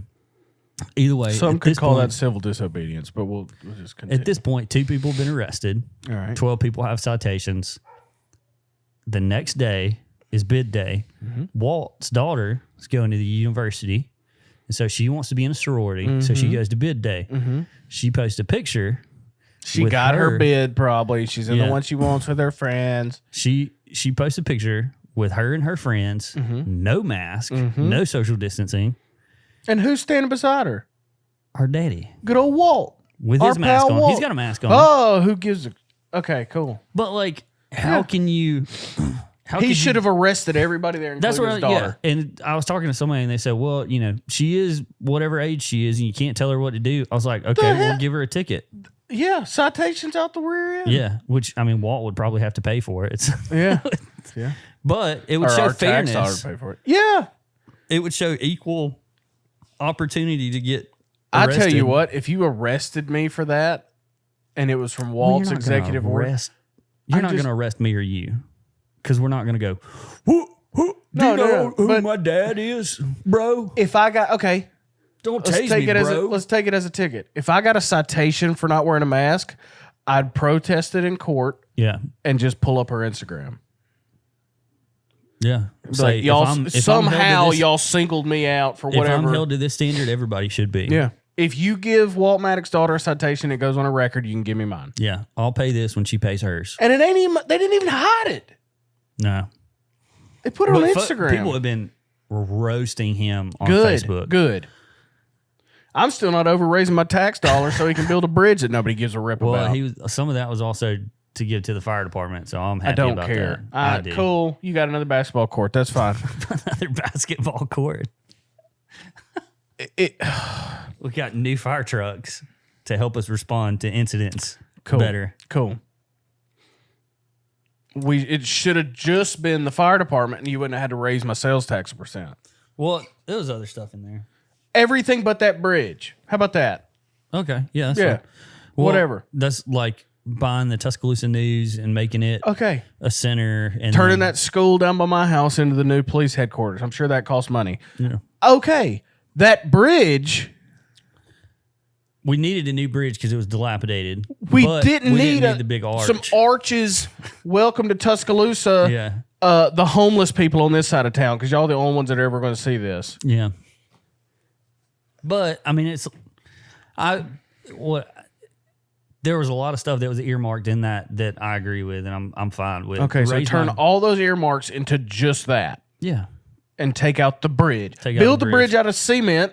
either way, Some at could this call point, that civil disobedience, but we'll just continue. at this point, 2 people have been arrested. All right. 12 people have citations. The next day is bid day. Mm-hmm. Walt's daughter is going to the university, and so she wants to be in a sorority. So she goes to bid day. She posts a picture. She with got her her- bid probably. She's in Yeah. the one she wants with her friends. She posts a picture with her and her friends, no mask, no social distancing. And who's standing beside her? Her daddy Good old Walt. with Our his mask pal on. Walt. He's got a mask on. Oh, who gives a... Okay, cool. But like, how can you? How He could should you- have arrested everybody there, That's including what. his Yeah. daughter. And I was talking to somebody, and they said, "Well, she is whatever age she is, and you can't tell her what to do." I was like, "Okay, The we'll heck? give her a ticket." Yeah, citations out the rear end. Yeah, which I mean, Walt would probably have to pay for it. Yeah. Yeah. But it would Or show our tax dollar fairness. pay for it. Yeah. It would show equal opportunity to get. I tell arrested. you what, if you arrested me for that and it was from Well, Walt's you're not gonna executive order, arrest. You're I'm not just- going to arrest me or you, because we're not going to go. Do No, you no, know no, who but- my dad is, bro? if I got, okay, Don't let's tase take me, it bro. let's take it as a ticket. If I got a citation for not wearing a mask, I'd protest it in court Yeah. and just pull up her Instagram. Yeah. Like, y'all somehow y'all singled me out for if whatever. I'm held to this standard, everybody should be. Yeah. If you give Walt Maddox's daughter a citation, it goes on a record. You can give me mine. Yeah. I'll pay this when she pays hers. And it ain't even. They didn't even hide it. No. They put it on But Instagram. People have been roasting him on Good. Facebook. Good. I'm still not over raising my tax dollar so he can build a bridge that nobody gives a rip Well, about. some of that was also to give to the fire department, so I'm happy I don't about care. that. I do. Cool. You got another basketball court. That's fine. Another basketball court. We got new fire trucks to help us respond to incidents better. Cool. It should have just been the fire department, and you wouldn't have had to raise my sales tax %. Well, there was other stuff in there. Everything but that bridge. How about that? Okay, yeah, that's Yeah. fine. Well, Whatever. That's like buying the Tuscaloosa News and making it Okay. a center and Turning then- that school down by my house into the new police headquarters. I'm sure that costs money. Yeah. Okay. That bridge, We needed a new bridge because it was dilapidated. we but didn't we need, the big arch. some arches. Welcome to Tuscaloosa. Yeah, The homeless people on this side of town, because y'all are the only ones that are ever going to see this. yeah. But I mean, there was a lot of stuff that was earmarked in that I agree with, and I'm fine with. Okay, so Raise turn my- all those earmarks into just that Yeah. and take out the bridge. Take out Build the the bridge bridge. out of cement.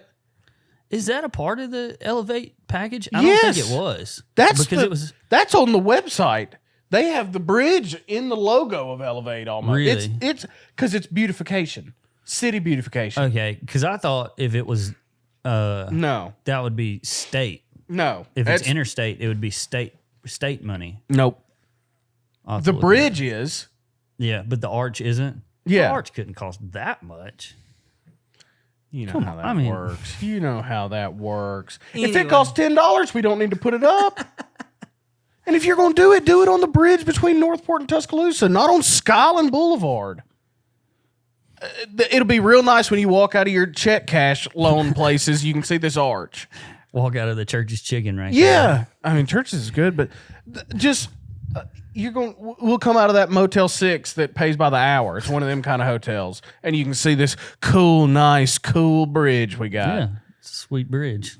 Is that a part of the Elevate package? I don't think Yes. it was. That's because it was that's on the website. They have the bridge in the logo of Elevate almost. Really? It's because it's beautification, city beautification. okay. Because I thought if it was No, that would be state. no. If That's- it's interstate, it would be state money. nope. I'll have to The look at bridge is. it. Yeah, but the arch isn't. Yeah. The arch couldn't cost that much. You know Come how on, that I mean- works. You know how that works. If Anyway. it costs $10, we don't need to put it up. And if you're going to do it on the bridge between Northport and Tuscaloosa, not on Skyland Boulevard. It'll be real nice when you walk out of your check cash loan places. You can see this arch. Walk out of the church's chicken right Yeah, there. I mean, churches is good, but just you're going. We'll come out of that Motel 6 that pays by the hour. It's one of them kind of hotels, and you can see this cool, nice, cool bridge we got. Yeah. It's a sweet bridge.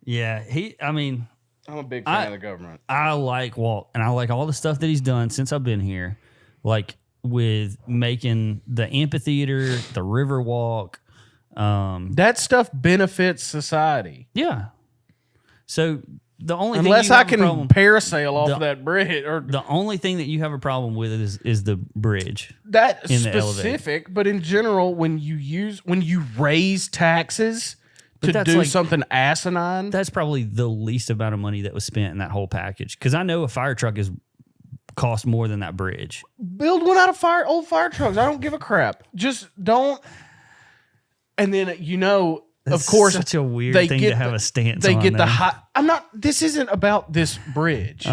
Yeah. I mean, I'm a big fan of the government. I like Walt, and I like all the stuff that he's done since I've been here, like with making the amphitheater, the river walk. That stuff benefits society. Yeah. So the only Unless thing you I have a can problem, parasail off The- of that bridge, or the only thing that you have a problem with is the bridge. that in the specific, but in general, when you raise taxes But to that's do like- something asinine, That's probably the least amount of money that was spent in that whole package. Because I know a fire truck cost more than that bridge. build one out of old fire trucks. I don't give a crap. Just don't. And then of That's course, such a weird they thing get to have the- a stance. They on, get the though. high. I'm not. This isn't about this bridge.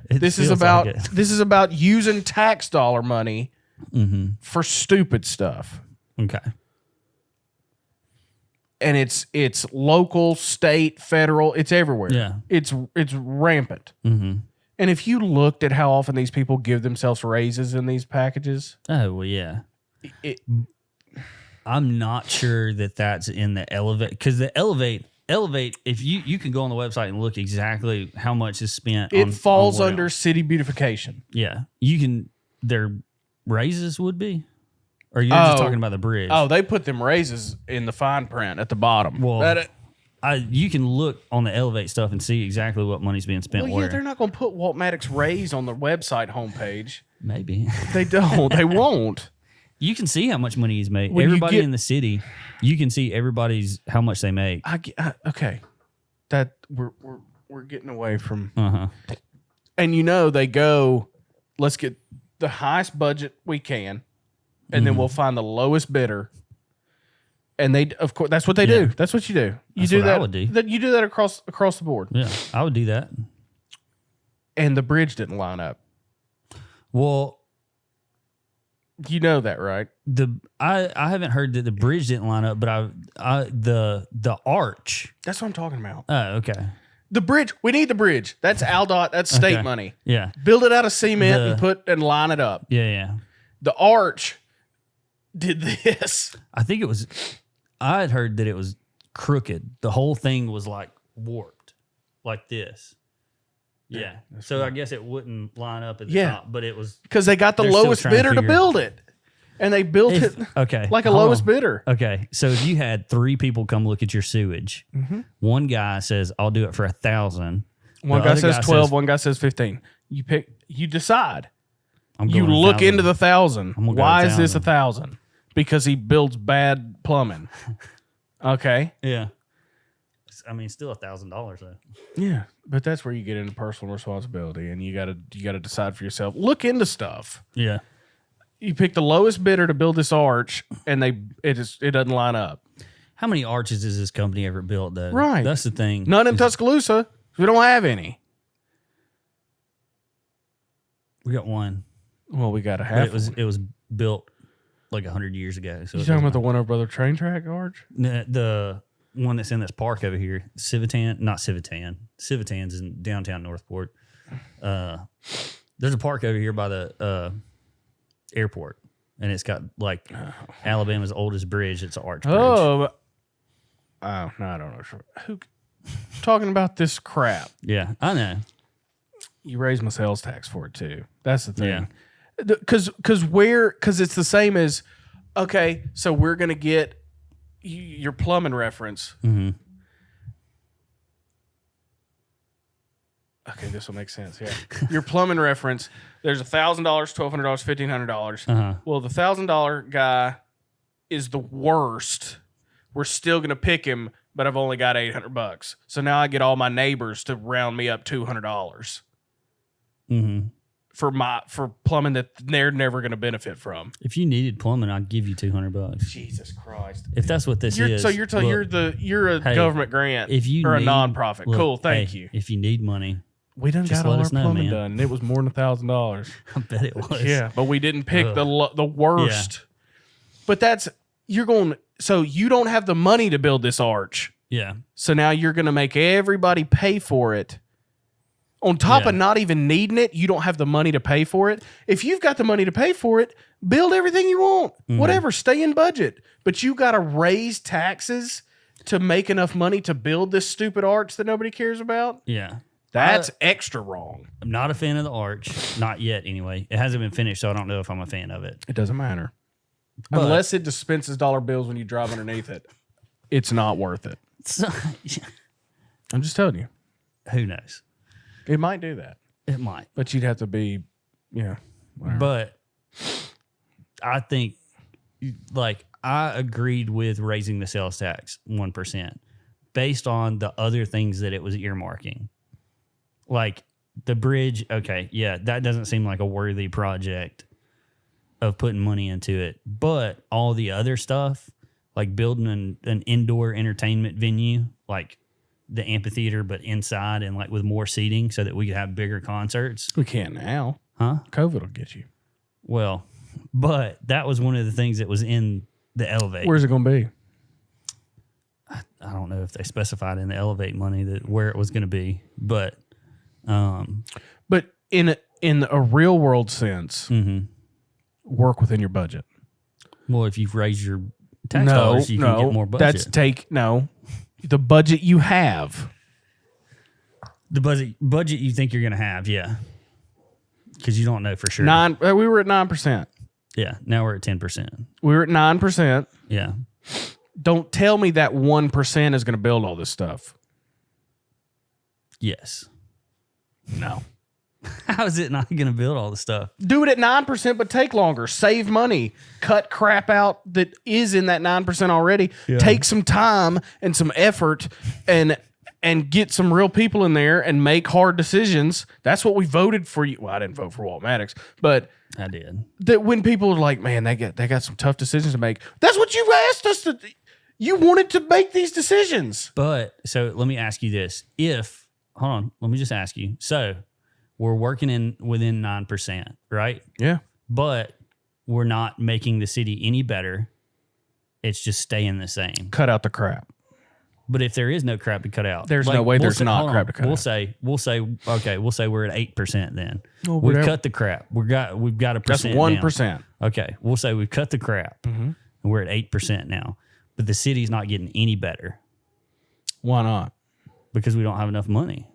This is feels about like it. this is about using tax dollar money for stupid stuff. Okay. And it's local, state, federal. It's everywhere. Yeah. It's rampant. And if you looked at how often these people give themselves raises in these packages, Oh well, yeah. it, I'm not sure that that's in the Elevate because the Elevate. If you can go on the website and look exactly how much is spent. it falls on what under else. city beautification. Yeah, you can. Their raises would be, or you're just talking about the bridge. Oh, they put them raises in the fine print at the bottom. Well, you can look on the Elevate stuff and see exactly what money's being spent well, where. yeah, they're not going to put Walt Maddox raise on the website homepage. Maybe They don't. They won't. you can see how much money he's made. When you Everybody get- in the city, you can see everybody's how much they make. Okay, that we're getting away from. And And they go, let's get the highest budget we can, and then we'll find the lowest bidder. And they, of course, that's what they do. That's what you do. You That's do what I that. would do. You do that across the board. Yeah, I would do that. And the bridge didn't line up. Well, You know that, right? I haven't heard that the bridge didn't line up, but the arch. That's what I'm talking about. Oh, okay. The bridge. We need the bridge. That's AlDOT. That's state Okay. money. Yeah. Build it out of cement and line it up. Yeah. The arch did this. I think it was. I had heard that it was crooked. The whole thing was like warped, like this. Yeah. So I guess it wouldn't line up at the top, but it was because they got the they're still lowest trying to bidder to figure- build it, and they built it like a hold lowest on. bidder. Okay, so if you had 3 people come look at your sewage, one guy says, "I'll do it for 1,000." One guy says 12. One guy says 15. You pick. You decide. You look 1,000. into the 1,000. gonna go Why is this 1,000? 1,000? Because he builds bad plumbing. Okay. Yeah. I mean, still $1,000 though. Yeah, but that's where you get into personal responsibility, and you gotta decide for yourself. Look into stuff. Yeah. You pick the lowest bidder to build this arch, and it doesn't line up. How many arches has this company ever built though? Right. That's the thing. None in Tuscaloosa. We don't have any. We got one. Well, we got to But have. it was built like 100 years ago. So You it talking about doesn't the one over by the train track arch? matter. The one that's in this park over here, Civitan's in downtown Northport. There's a park over here by the airport, and it's got like Alabama's oldest bridge. It's an arch bridge. Oh no, I don't know. Who talking about this crap? Yeah, I know. You raise my sales tax for it too. That's the Yeah. thing. Because it's the same as, okay, so we're gonna get your plumbing reference. Mm-hmm. Okay, this will make sense. Yeah, your plumbing reference. There's $1,000, $1,200, $1,500. Uh-huh. Well, the $1,000 guy is the worst. We're still gonna pick him, but I've only got $800. So now I get all my neighbors to round me up $200 Mm-hmm. for plumbing that they're never gonna benefit from. If you needed plumbing, I'd give you $200. Jesus Christ! If that's what this is. So you're look, you're a hey, government grant if you or need, a nonprofit. look, Cool, thank hey, you. If you need money, We done just got all let our us know, plumbing man. done, and it was more than $1,000. I bet it was. Yeah, but we didn't pick Ugh. the worst. But that's you're going. So you don't have the money to build this arch. Yeah. So now you're going to make everybody pay for it. On top of not even needing it, you don't have the money to pay for it. If you've got the money to pay for it, build everything you want. Whatever, stay in budget. But you got to raise taxes to make enough money to build this stupid arch that nobody cares about. Yeah. That's extra wrong. I'm not a fan of the arch. Not yet, anyway. It hasn't been finished, so I don't know if I'm a fan of it. It doesn't matter. But- Unless it dispenses dollar bills when you drive underneath it. It's not worth it. So, I'm just telling you. who knows? It might do that. It might. But you'd have to be, whatever. But I think, like, I agreed with raising the sales tax 1% based on the other things that it was earmarking. Like the bridge, okay, yeah, that doesn't seem like a worthy project of putting money into it. But all the other stuff, like building an indoor entertainment venue, like the amphitheater, but inside and like with more seating so that we could have bigger concerts. We can't now. Huh? COVID will get you. Well, but that was one of the things that was in the Elevate. Where's it going to be? I don't know if they specified in the Elevate money that where it was going to be, but But in a real world sense, work within your budget. well, if you've raised your tax dollars, you can get more budget. That's the budget you have. The budget you think you're going to have, yeah, because you don't know for sure. We were at 9%. Yeah, now we're at 10%. We were at 9%. Yeah, Don't tell me that 1% is going to build all this stuff. yes. No. How is it not going to build all the stuff? Do it at 9%, but take longer. Save money. Cut crap out that is in that 9% already. Yeah. Take some time and some effort and get some real people in there and make hard decisions. That's what we voted for. Well, I didn't vote for Walt Maddox, but I did. that when people are like, man, they got some tough decisions to make. That's what you asked us to. You wanted to make these decisions. But so let me ask you this: hold on, let me just ask you. So we're working within 9%, right? Yeah. But we're not making the city any better. It's just staying the same. Cut out the crap. But if there is no crap to cut out, There's no way there's not hold crap on. to cut we'll out. say we'll say we're at 8% then. Oh, we've whatever. cut the crap. We've got a That's percent. 1%. Down. Okay, we'll say we've cut the crap, and we're at 8% now. But the city's not getting any better Why not? because we don't have enough money.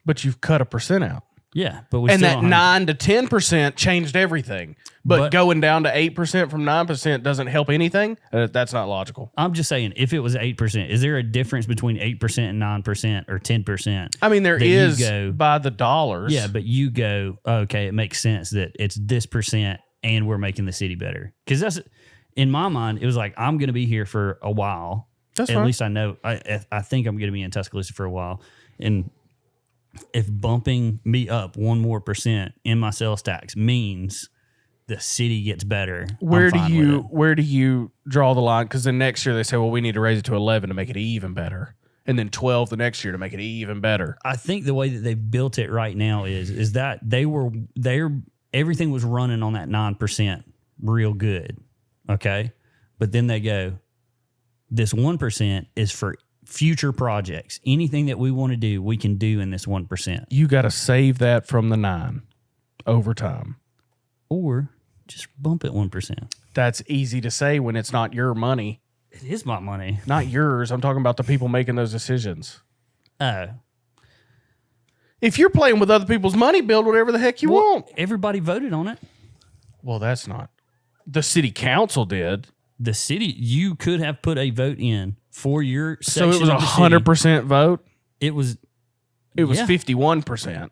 But you've cut a percent out. Yeah, but we And still that don't have, 9 to 10% changed everything. But going down to 8% from 9% doesn't help anything. That's not logical. I'm just saying, if it was 8%, is there a difference between 8% and 9% or 10%? I mean, there that you is go- by the dollars. Yeah, but you go, okay, it makes sense that it's this percent and we're making the city better. Because that's, in my mind, it was like, I'm going to be here for a while. That's At fine. least I know, I think I'm going to be in Tuscaloosa for a while. And if bumping me up 1 more percent in my sales tax means the city gets better, Where I'm do fine with you it. where do you draw the line? Because then next year they say, well, we need to raise it to 11 to make it even better, and then 12 the next year to make it even better. I think the way that they've built it right now is that everything was running on that 9% real good. Okay. But then they go, this 1% is for future projects. Anything that we want to do, we can do in this 1%. You got to save that from the 9 over time. Or just bump it 1%. That's easy to say when it's not your money, It is my money. not yours. I'm talking about the people making those decisions. Oh. If you're playing with other people's money, build whatever the heck you want. Everybody voted on it. Well, that's not. The city council did. The city, you could have put a vote in for your So section it was of the city. 100% vote. It was It was Yeah. 51%.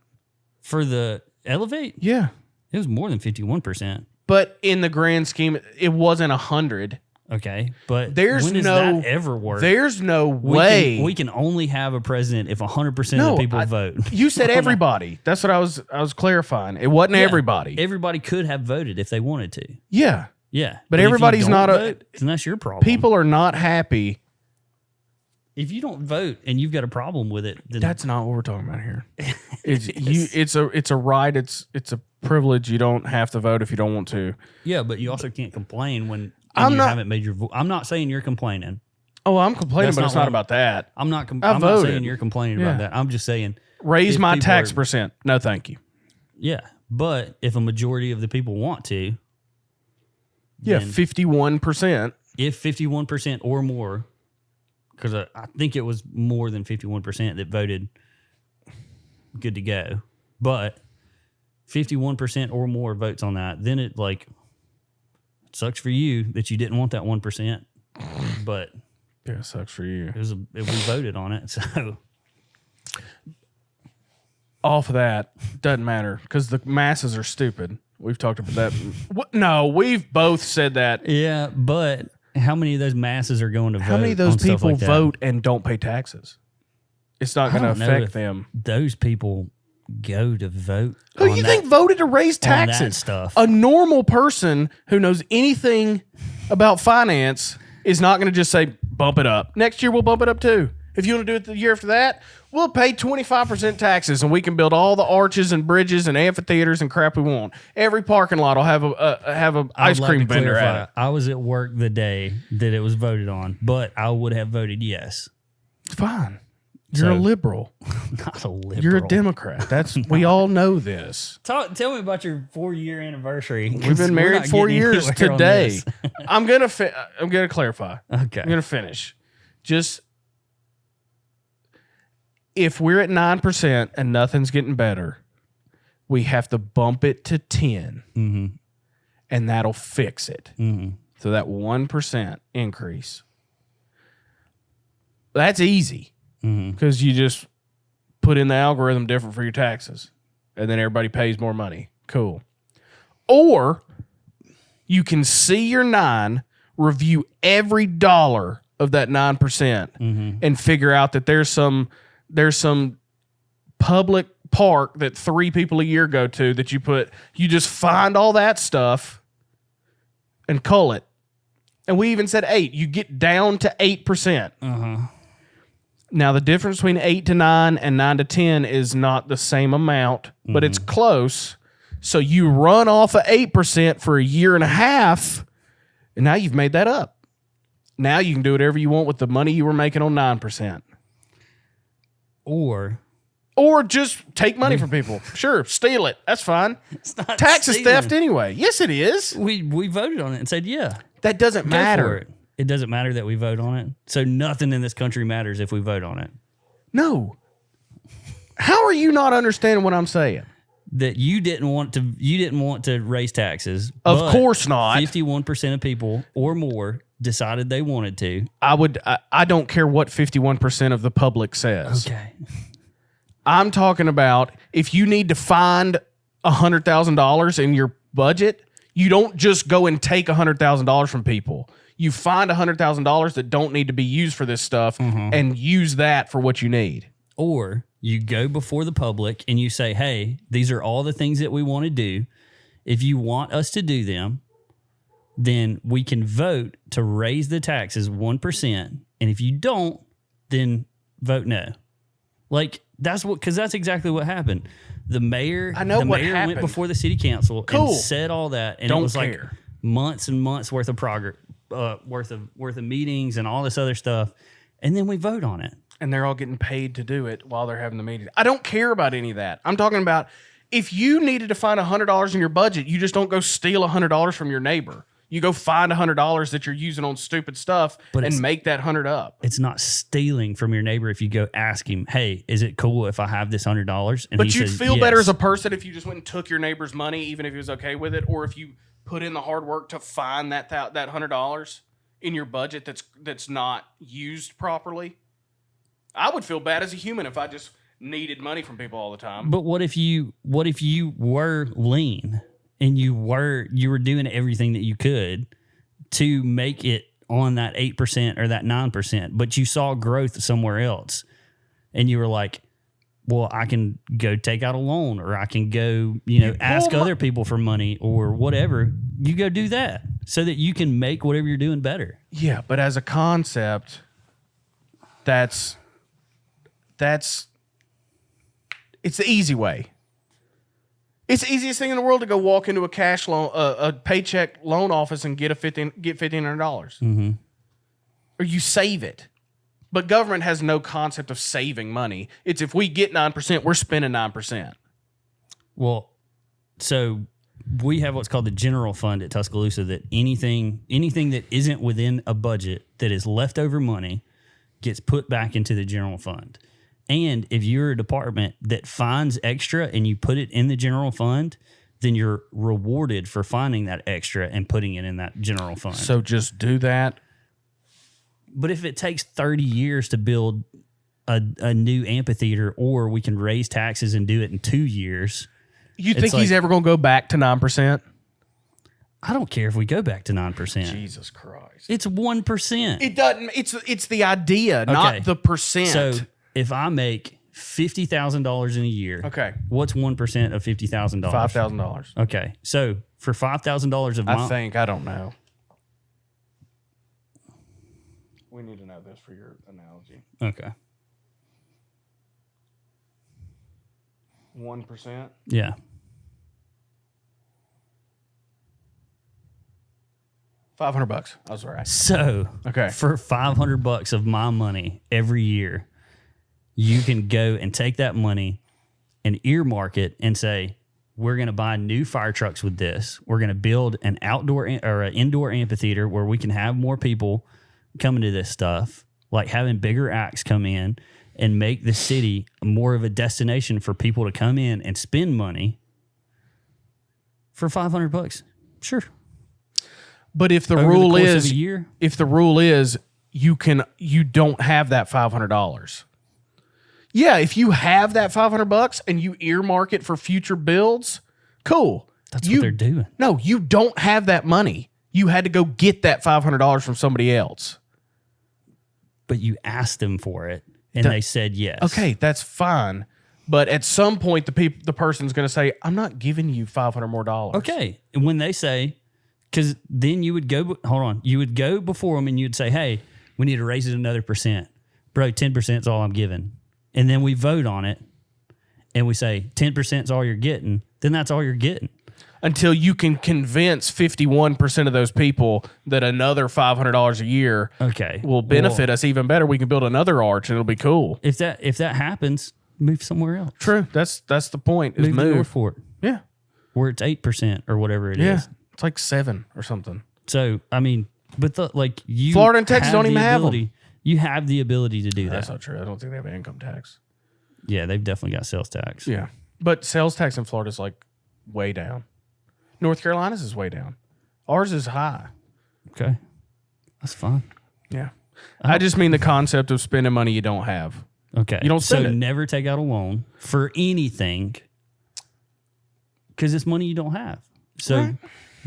for the Elevate. Yeah. It was more than 51%. But in the grand scheme, it wasn't 100. Okay, but There's when does no- that ever work? There's no We way. can, we can only have a president if 100% of No, the people I- vote. You said everybody. That's what I was clarifying. It wasn't Yeah. everybody. Everybody could have voted if they wanted to. Yeah. Yeah, But if you everybody's don't not a- vote, then that's your problem. People are not happy. if you don't vote and you've got a problem with it, then That's not what we're talking about here. It's a right. It's a privilege. You don't have to vote if you don't want to. yeah, but you also can't complain when I'm you not- haven't made your. I'm not saying you're complaining. Oh, I'm complaining, That's but not it's what not I'm- about that. I'm not. I I'm not voted. saying you're complaining Yeah. about that. I'm just saying, Raise if my people tax are- percent. No, thank you. yeah. But if a majority of the people want to, Yeah, then 51%. if 51% or more, because I think it was more than 51% that voted good to go, but 51% or more votes on that, then it sucks for you that you didn't want that 1%, but Yeah, it sucks for you. we voted on it, so Off of that, doesn't matter because the masses are stupid. We've talked about that. No, we've both said that. yeah. But how many of those masses are going to vote? How many of those on stuff people like that? vote and don't pay taxes? It's not I going to don't know affect if them. Those people go to vote. Who on you that- think voted to raise on that taxes? stuff? A normal person who knows anything about finance is not going to just say, bump it up. Next year, we'll bump it up too. If you want to do it the year after that, we'll pay 25% taxes and we can build all the arches and bridges and amphitheaters and crap we want. Every parking lot will have a I'd ice like cream to vendor clarify, at it. I was at work the day that it was voted on, but I would have voted yes. It's fine. You're a So- liberal. Not a liberal. You're a Democrat. That's we all know this. Tell me about your 4-year anniversary. We've been married 4 years today. I'm gonna clarify. Okay. I'm gonna finish. Just if we're at 9% and nothing's getting better, we have to bump it to 10, and that'll fix it. So that 1% increase. That's easy because you just put in the algorithm different for your taxes, and then everybody pays more money. Cool. Or you can see your 9, review every dollar of that 9%, and figure out that there's some public park that 3 people a year go to that you just find all that stuff and cull it. And we even said 8. You get down to 8%. Now, the difference between 8 to 9 and 9 to 10 is not the same amount, but it's close. So you run off of 8% for a year and a half, and now you've made that up. Now you can do whatever you want with the money you were making on 9%. Or just take money from people. Sure, steal it. That's fine. it's not Tax is stealing. theft anyway. Yes, it is. We voted on it and said, yeah. That doesn't Go matter. for it. It doesn't matter that we vote on it. So nothing in this country matters if we vote on it. No. How are you not understanding what I'm saying? That you didn't want to raise taxes. Of but course not. 51% of people or more decided they wanted to. I don't care what 51% of the public says. Okay. I'm talking about if you need to find $100,000 in your budget, you don't just go and take $100,000 from people. You find $100,000 that don't need to be used for this stuff and use that for what you need. Or you go before the public and you say, hey, these are all the things that we want to do. If you want us to do them, then we can vote to raise the taxes 1%. And if you don't, then vote no. Like, because that's exactly what happened. The mayor went before the city council and said all that. And it was like months and months worth of progress, worth of meetings and all this other stuff. And then we vote on it. And they're all getting paid to do it while they're having the meeting. I don't care about any of that. I'm talking about if you needed to find $100 in your budget, you just don't go steal $100 from your neighbor. You go find $100 that you're using on stupid stuff and make that 100 up. It's not stealing from your neighbor if you go ask him, hey, is it cool if I have this $100? And but you'd feel better as a person if you just went and took your neighbor's money, even if he was okay with it, or if you put in the hard work to find that $100 in your budget that's not used properly. I would feel bad as a human if I just needed money from people all the time. But what if you were lean and you were doing everything that you could to make it on that 8% or that 9%, but you saw growth somewhere else and you were like, well, I can go take out a loan, or I can go, ask other people for money or whatever. You go do that so that you can make whatever you're doing better. Yeah, but as a concept, it's the easy way. It's the easiest thing in the world to go walk into a cash loan, a paycheck loan office and get $1,500. Mm-hmm. Or you save it. But government has no concept of saving money. It's if we get 9%, we're spending 9%. Well, so we have what's called the general fund at Tuscaloosa, that anything that isn't within a budget that is leftover money gets put back into the general fund. And if you're a department that finds extra and you put it in the general fund, then you're rewarded for finding that extra and putting it in that general fund. So just do that. But if it takes 30 years to build a new amphitheater, or we can raise taxes and do it in 2 years. You think he's ever going to go back to 9%? I don't care if we go back to 9%. Jesus Christ. It's 1%. It doesn't. It's the idea, not the percent. So if I make $50,000 in a year, okay, what's 1% of $50,000? $5,000. Okay, so for $5,000 of I don't know. We need to know this for your analogy. Okay. 1%. Yeah. $500. I was right. So okay, for $500 of my money every year, you can go and take that money and earmark it and say, we're going to buy new fire trucks with this. We're going to build an outdoor or an indoor amphitheater where we can have more people coming to this stuff, like having bigger acts come in and make the city more of a destination for people to come in and spend money for $500. Sure. But if the rule is you don't have that $500. Yeah, if you have that $500 and you earmark it for future builds, cool. That's what they're doing. No, you don't have that money. You had to go get that $500 from somebody else. But you asked them for it, and they said yes. Okay, that's fine. But at some point, the person's going to say, "I'm not giving you $500 more dollars." Okay, and when they say, because then you would go. Hold on, you would go before them, and you'd say, "Hey, we need to raise it another %, bro. 10% is all I'm giving." And then we vote on it, and we say 10% is all you're getting. then that's all you're getting. Until you can convince 51% of those people that another $500 a year will benefit us even better. We can build another arch and it'll be cool. If that happens, move somewhere else. True. That's the point. Is move to Northport. Yeah. Where it's 8% or whatever it is. Yeah. It's like 7 or something. So I mean, but you, Florida and Texas don't even have them. You have the ability to do that. That's not true. I don't think they have an income tax. Yeah, they've definitely got sales tax. Yeah, but sales tax in Florida is like way down. North Carolina's is way down. Ours is high. Okay, that's fine. Yeah, I just mean the concept of spending money you don't have. Okay, you don't spend it. Never take out a loan for anything because it's money you don't have. So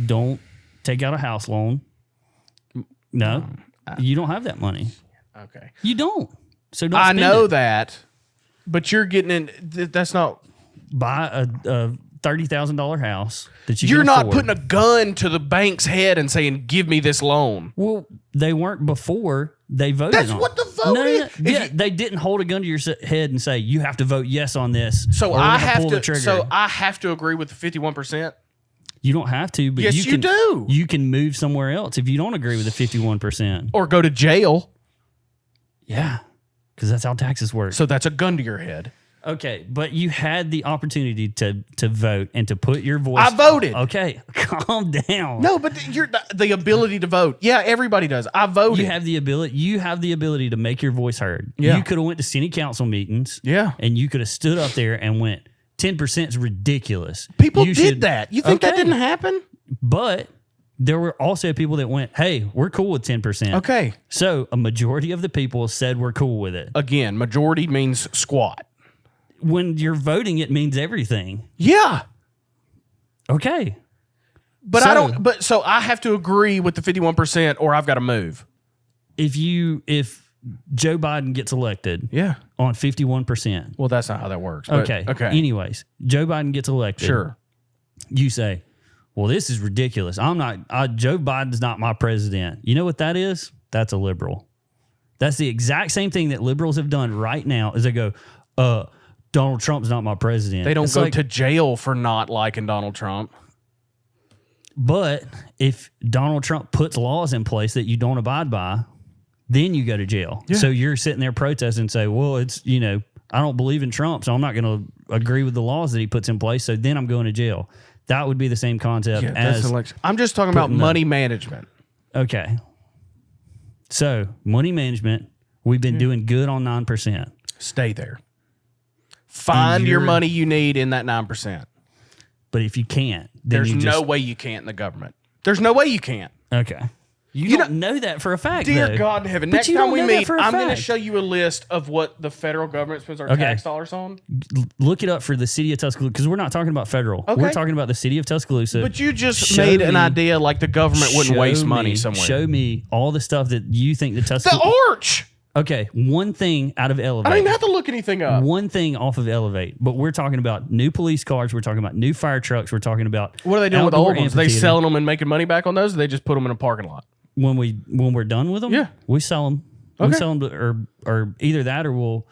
don't take out a house loan. No, you don't have that money. Okay, you don't. So don't. I spend know it. that, but you're getting in. That's not buy a $30,000 house that you. You're can not afford. putting a gun to the bank's head and saying, "Give me this loan." Well, they weren't before they voted. That's on what it. the vote is. Yeah, they didn't hold a gun to your head and say you have to vote yes on this. So or I we're gonna have pull to. the trigger. So I have to agree with the 51%. You don't have to, but Yes, you you can. do. You can move somewhere else if you don't agree with the 51%. Or go to jail. Yeah, because that's how taxes work. So that's a gun to your head. Okay, but you had the opportunity to vote and to put your voice. I voted. Okay, calm down. No, but the ability to vote. Yeah, everybody does. I voted. You have the ability. You have the ability to make your voice heard. Yeah. You could have went to city council meetings. Yeah. And you could have stood up there and went, 10% is ridiculous. People You did should- that. You think that Okay. didn't happen? But there were also people that went, hey, we're cool with 10%. Okay. So a majority of the people said we're cool with it. Again, majority means squat. When you're voting, it means everything. Yeah. Okay. But So- I don't. But so I have to agree with the 51%, or I've got to move. If Joe Biden gets elected Yeah. on 51%. Well, that's not how that works. But, Okay. Okay. Anyways, Joe Biden gets elected. Sure. You say, well, this is ridiculous. Joe Biden's not my president. You know what that is? That's a liberal. That's the exact same thing that liberals have done right now is they go, Donald Trump's not my president. They don't It's go like, to jail for not liking Donald Trump. But if Donald Trump puts laws in place that you don't abide by, then you go to jail. Yeah. So you're sitting there protesting and say, well, it's, I don't believe in Trump, so I'm not going to agree with the laws that he puts in place. So then I'm going to jail. That would be the same concept as election. I'm just talking about putting the- money management. Okay. So money management, we've been doing good on 9%. Stay there. Find your money you need in that 9%. But if you can't, then There's you no just, way you can't in the government. There's no way you can't. okay. You You don't know that for a fact, Dear though. God in heaven. But Next you time don't we know that meet, for a I'm going to fact. show you a list of what the federal government spends our Okay. tax dollars on. Look it up for the city of Tuscaloosa because we're not talking about federal. Okay. We're talking about the city of Tuscaloosa. But you just Show made an me- idea like the government wouldn't Show waste money me- somewhere. Show me all the stuff that you think the Tuscaloosa. The arch. Okay, one thing out of Elevate. I don't even have to look anything up. One thing off of Elevate, but we're talking about new police cars. We're talking about new fire trucks. We're talking about What are they doing with the outdoor old ones? They amphitheater. selling them and making money back on those, or they just put them in a parking lot? when we're done with them. Yeah. we sell them. We Okay. sell them to, or either that or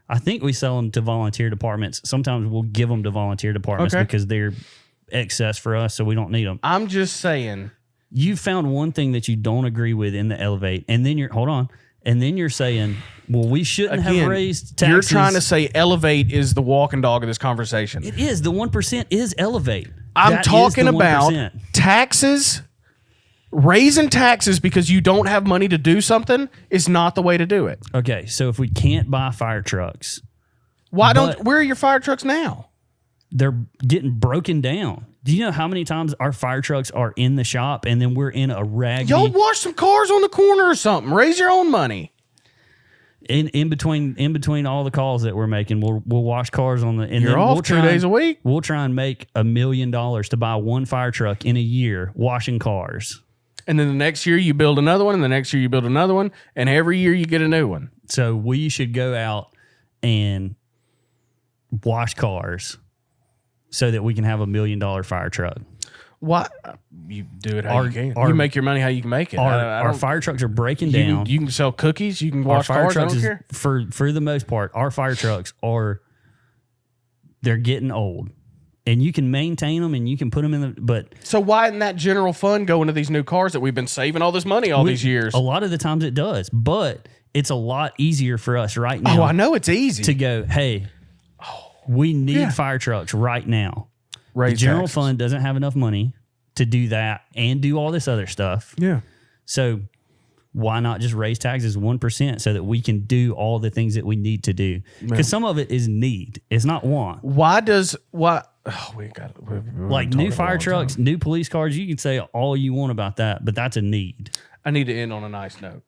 I think we sell them to volunteer departments. Sometimes we'll give them to volunteer departments Okay. because they're excess for us, so we don't need them. I'm just saying. You found one thing that you don't agree with in the Elevate, and then you're saying, well, we shouldn't have Again, raised taxes. you're trying to say Elevate is the walking dog of this conversation. It is. The 1% is Elevate. I'm That is talking the about 1%. taxes. Raising taxes because you don't have money to do something is not the way to do it. Okay, so if we can't buy fire trucks, Why But- don't? Where are your fire trucks now? they're getting broken down. Do you know how many times our fire trucks are in the shop and then we're in a raggedy Y'all wash some cars on the corner or something. Raise your own money. in between all the calls that we're making, we'll wash cars on the. And You're then off we'll 2 try days a week. We'll try and make $1 million to buy one fire truck in a year washing cars. And then the next year you build another one, and the next year you build another one, and every year you get a new one. So we should go out and wash cars so that we can have $1 million fire truck. Why? You do it how you can. our- You make your money how you can make it. I Our don't- fire trucks are breaking you down. can, you can sell cookies. You can Our wash fire cars. I trucks don't is, care. for the most part, our fire trucks they're getting old. and you can maintain them and you can put them in the, but So why isn't that general fund go into these new cars that we've been saving all this money all these years? a lot of the times it does, but it's a lot easier for us right now. Oh, I know it's easy. To go, hey, we need fire trucks right now. Raise the general taxes. fund doesn't have enough money to do that and do all this other stuff. Yeah. So why not just raise taxes 1% so that we can do all the things that we need to do? Because some of it is need. It's not want. We got Like new fire trucks, new police cars, you can say all you want about that, but that's a need. I need to end on a nice note.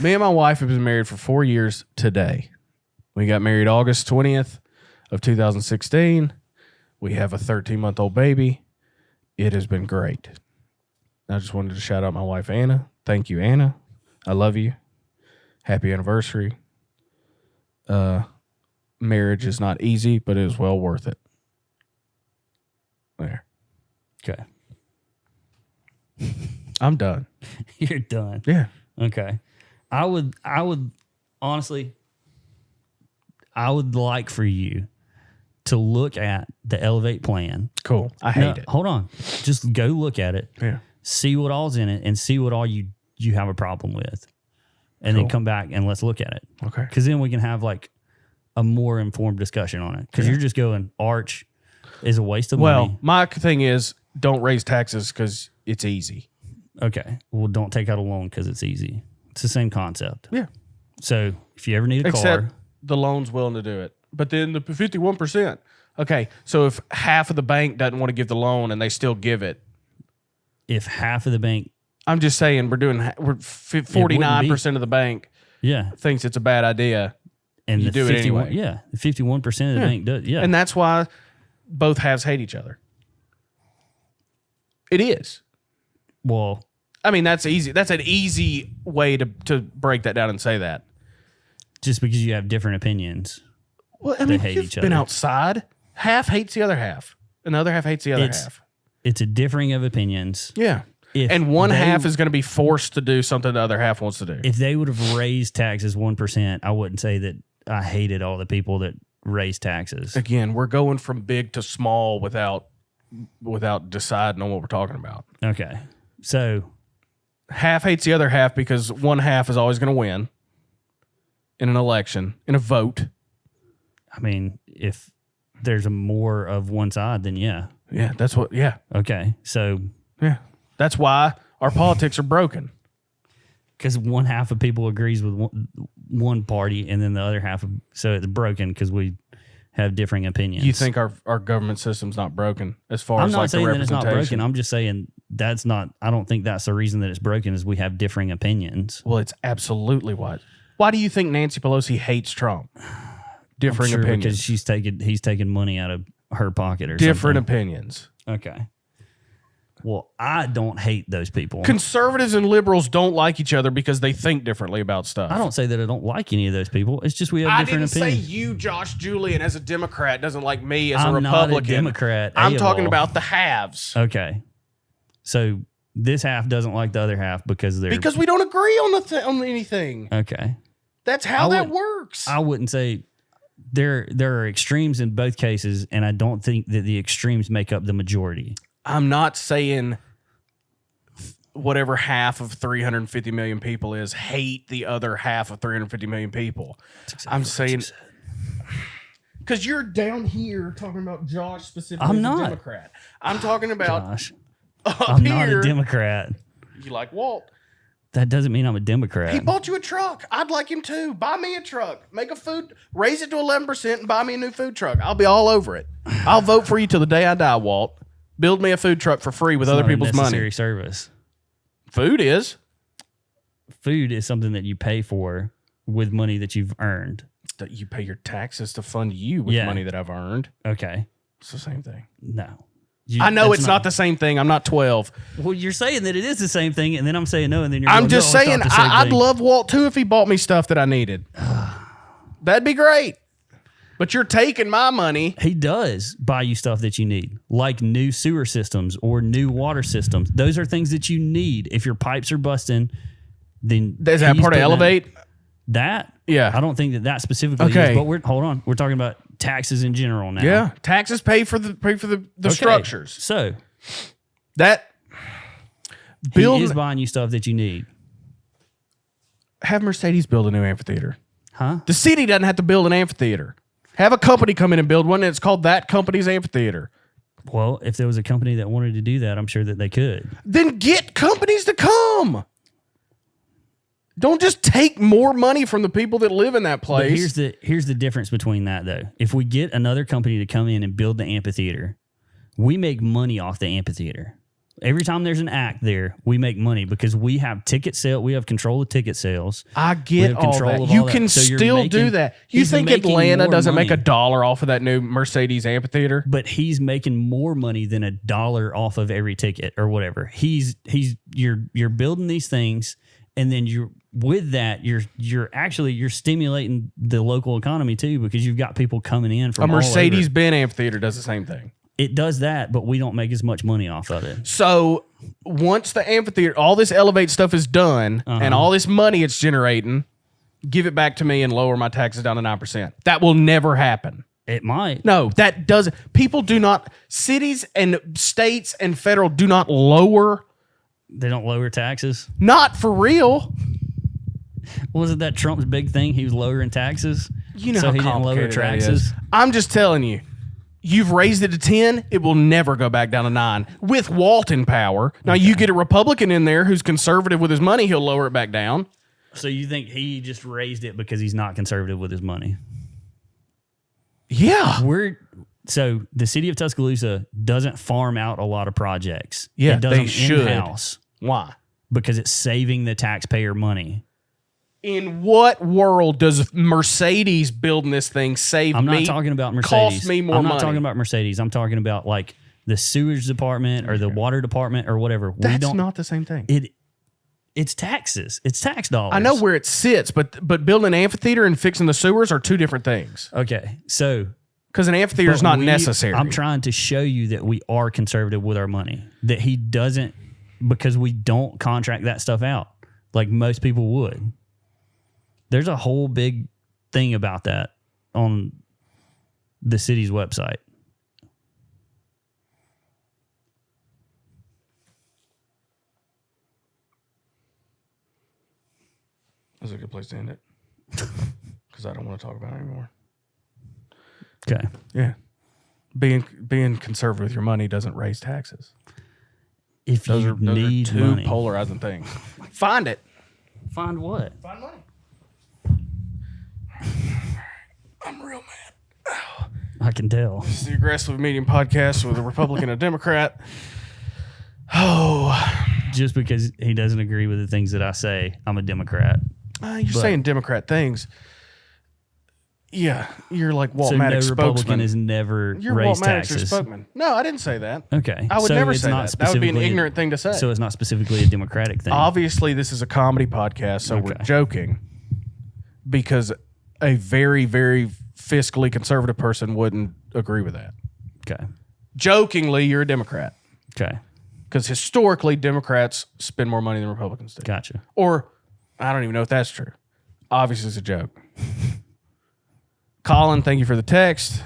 Me and my wife have been married for 4 years today. We got married August 20th of 2016. We have a 13-month-old baby. It has been great. I just wanted to shout out my wife, Anna. Thank you, Anna. I love you. Happy anniversary. Marriage is not easy, but it is well worth it. There. Okay. I'm done. You're done. Yeah. Okay. I would honestly, I would like for you to look at the Elevate plan. Cool. I hate it. Hold on. Just go look at it. Yeah. See what all's in it and see what all you have a problem with. And then come back and let's look at it. Okay. Because then we can have like a more informed discussion on it. Because you're just going, Arch is a waste of money. Well, my thing is don't raise taxes because it's easy. Okay. Well, don't take out a loan because it's easy. It's the same concept. Yeah. So if you ever need a Except car. the loan's willing to do it. But then the 51%. Okay. So if half of the bank doesn't want to give the loan and they still give it. If half of the bank. I'm just saying we're 49% of the bank thinks it's a bad idea. And you the do 51, it anyway. Yeah. The 51% of the bank does. Yeah. And that's why both halves hate each other. It is. Well, I mean, that's easy. That's an easy way to break that down and say that. just because you have different opinions. Well, I mean, hate you've each been other. outside. Half hates the other half. And the other half hates the other half. It's a differing of opinions. Yeah. If And one they- half is going to be forced to do something the other half wants to do. If they would have raised taxes 1%, I wouldn't say that I hated all the people that raised taxes. Again, we're going from big to small without deciding on what we're talking about. Okay. So Half hates the other half because one half is always going to win in an election, in a vote. I mean, if there's a more of one side, then yeah. Yeah, that's what, yeah. Okay. So Yeah. That's why our politics are broken. because one half of people agrees with one party and then the other half, so it's broken because we have differing opinions. You think our government system's not broken as far I'm as not like saying the that it's not broken. representation? I'm just saying that's not, I don't think that's the reason that it's broken is we have differing opinions. Well, it's absolutely what. Why do you think Nancy Pelosi hates Trump? Differing Sure, opinions. because he's taking money out of her pocket or Different something. opinions. Okay. Well, I don't hate those people. Conservatives and liberals don't like each other because they think differently about stuff. I don't say that I don't like any of those people. It's just we have I different didn't opinions. say you, Josh Julian, as a Democrat, doesn't like me as I'm a not a Republican. Democrat, I'm AWOL. talking about the halves. Okay. So this half doesn't like the other half because they're Because we don't agree on anything. okay. That's how that wouldn't- works. I wouldn't say there are extremes in both cases, and I don't think that the extremes make up the majority. I'm not saying whatever half of 350 million people is hate the other half of 350 million people. I'm saying because you're down here talking about Josh specifically I'm as not. a Democrat. I'm talking about Gosh, up I'm here. not a Democrat. You like Walt? That doesn't mean I'm a Democrat. He bought you a truck. I'd like him too. Buy me a truck. Make a food, raise it to 11% and buy me a new food truck. I'll be all over it. I'll vote for you till the day I die, Walt. Build me a food truck for free with It's other not a people's necessary money. service. Food is. Food is something that you pay for with money that you've earned. That you pay your taxes to fund you with Yeah. money that I've earned. Okay. It's the same thing. No. I know that's it's not the same thing. I'm not 12. Well, you're saying that it is the same thing, and then I'm saying no, and then you're I'm going, just no, it's saying not the same I'd thing. love Walt too if he bought me stuff that I needed. That'd be great. But you're taking my money. He does buy you stuff that you need, like new sewer systems or new water systems. Those are things that you need. If your pipes are busting, then Is that he's part of putting Elevate? that Yeah. I don't think that specifically Okay. is, but we're talking about taxes in general now. Yeah. Taxes pay for the Okay. structures. So That he build is buying you stuff that you need. have Mercedes build a new amphitheater. Huh? The city doesn't have to build an amphitheater. Have a company come in and build one, and it's called that company's amphitheater. Well, if there was a company that wanted to do that, I'm sure that they could. Then get companies to come. Don't just take more money from the people that live in that But place. here's the difference between that though. If we get another company to come in and build the amphitheater, we make money off the amphitheater. Every time there's an act there, we make money because we have ticket sale. We have control of ticket sales. I get have all control that. of You all that. can So you're still do making- that. You he's think making Atlanta more doesn't make money. $1 off of that new Mercedes amphitheater? But he's making more money than $1 off of every ticket or whatever. You're building these things, and then you're stimulating the local economy too because you've got people coming in from A all over. Mercedes-Benz amphitheater does the same thing. It does that, but we don't make as much money off of it. So once the amphitheater, all this Elevate stuff is done, Uh-huh. and all this money it's generating, give it back to me and lower my taxes down to 9%. That will never happen. It might. No, that doesn't. People do not. Cities and states and federal do not lower. They don't lower taxes. Not for real. Wasn't that Trump's big thing? He was lowering taxes. You know so how he didn't lower complicated that taxes. is. I'm just telling you. You've raised it to 10, it will never go back down to 9 with Walton power. Now, you get a Republican in there who's conservative with his money, he'll lower it back down. So you think he just raised it because he's not conservative with his money? Yeah. So the city of Tuscaloosa doesn't farm out a lot of projects. Yeah, it does they them should. in-house Why? because it's saving the taxpayer money. In what world does Mercedes building this thing save I'm me? not talking about Mercedes. Cost me more I'm not money. talking about Mercedes. I'm talking about like the sewage department or the water department or whatever. That's not the same thing. It's taxes. It's tax dollars. I know where it sits, but building an amphitheater and fixing the sewers are two different things. Okay, so Because an amphitheater is not necessary. I'm trying to show you that we are conservative with our money. That he doesn't, because we don't contract that stuff out like most people would. There's a whole big thing about that on the city's website. That's a good place to end it. Because I don't want to talk about it anymore. Okay. Yeah. Being conservative with your money doesn't raise taxes. If Those you are need two money, polarizing things. Find it. find what? Find money. I'm real mad. I can tell. This is the Aggressive Medium Podcast with a Republican and a Democrat. Oh. Just because he doesn't agree with the things that I say, I'm a Democrat. You're saying Democrat things. Yeah. You're like Walt So Maddox no Republican spokesman. has never You're raised Walt Maddox taxes. spokesman. No, I didn't say that. Okay. I would So never it's say not that. That would be an specifically- ignorant thing to say. So it's not specifically a Democratic thing. Obviously, this is a comedy podcast, so we're Okay. joking because a very, very fiscally conservative person wouldn't agree with that. Okay. Jokingly, you're a Democrat Okay. because historically, Democrats spend more money than Republicans do. Gotcha. Or I don't even know if that's true. Obviously, it's a joke. Colin, thank you for the text.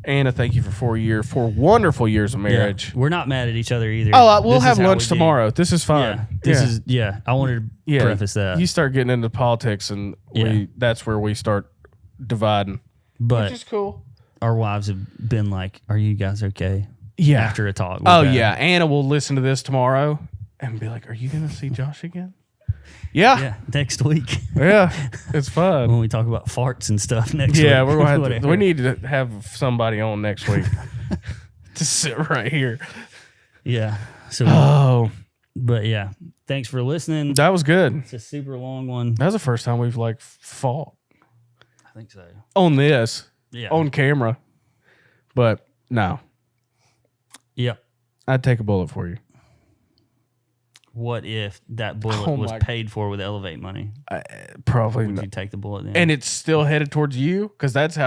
Anna, thank you for 4 wonderful years of marriage. Yeah. We're not mad at each other either. Oh, we'll This have is how lunch we do. tomorrow. This is fun. I wanted to preface that. You start getting into politics, and that's where we start dividing. But Which is cool. our wives have been like, "Are you guys okay?" Yeah. After a talk. we've Oh had. yeah, Anna will listen to this tomorrow and be like, "Are you going to see Josh again?" Yeah, Yeah. Next week yeah, it's fun. when we talk about farts and stuff next Yeah, week. we're gonna have to, Whatever. we need to have somebody on next week to sit right here. Yeah. So, Oh, but yeah, thanks for listening. that was good. It's a super long one. That was the first time we've like fought I think so. on this Yeah. on camera, but no, Yep. I'd take a bullet for you. What if that bullet Oh was my- paid for with Elevate money? Probably Would not. you take the bullet then? And it's still headed towards you because that's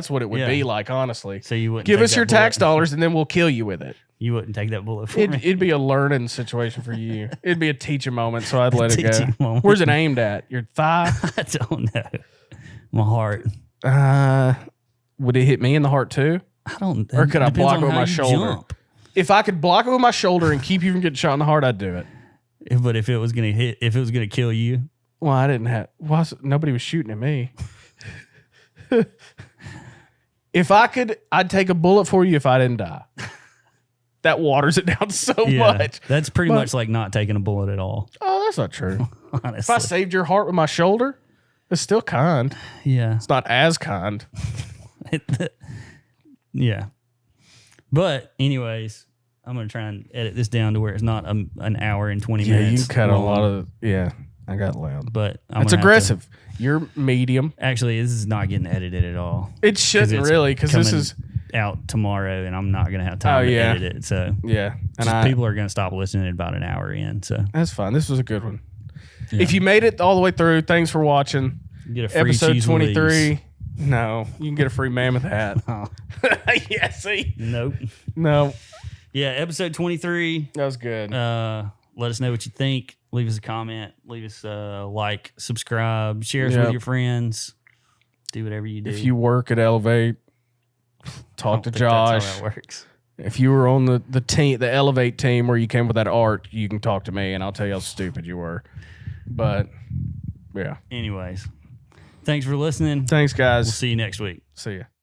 what it would Yeah. be like. Honestly, so you wouldn't give take us that your bullet? tax dollars and then we'll kill you with it. You wouldn't take that bullet for me. It'd be a learning situation for you. It'd be a teaching moment, so I'd let it Teaching go. moment. Where's it aimed at? Your thigh? I don't know. My heart. Would it hit me in the heart too? I don't. Or could I depends block on it with how my you shoulder? jump. If I could block it with my shoulder and keep you from getting shot in the heart, I'd do it. But if it was gonna hit, if it was gonna kill you, Well, I didn't have. Nobody was shooting at me. If I could, I'd take a bullet for you if I didn't die. That waters it down so much. that's pretty much like not taking a bullet at all. Oh, that's not true. If Honestly, I saved your heart with my shoulder, it's still kind. yeah, It's not as kind. yeah. But anyways, I'm gonna try and edit this down to where it's not an hour and 20 Yeah, minutes. you cut a long. lot of. Yeah, I got loud. But I'm It's gonna have to- aggressive. You're medium. Actually, this is not getting edited at all. It shouldn't it's really, because this coming is. out tomorrow, and I'm not gonna have time to yeah. edit it. So Yeah, and just people are gonna stop listening at about an hour in. So that's fine. This was a good one. Yeah. If you made it all the way through, thanks for watching. you get a free Episode cheese 23. Louise. No, you can get a free mammoth hat. Oh, Yeah, see? nope. No, Yeah, episode 23. that was good. Let us know what you think. Leave us a comment. Leave us a like, subscribe, share us Yep. with your friends. Do whatever you do. If you work at Elevate, I talk don't to think that's Josh. how that works. If you were on the team, the Elevate team where you came with that art, you can talk to me and I'll tell you how stupid you were. But yeah. Anyways, thanks for listening. Thanks, guys. We'll see you next week. See ya.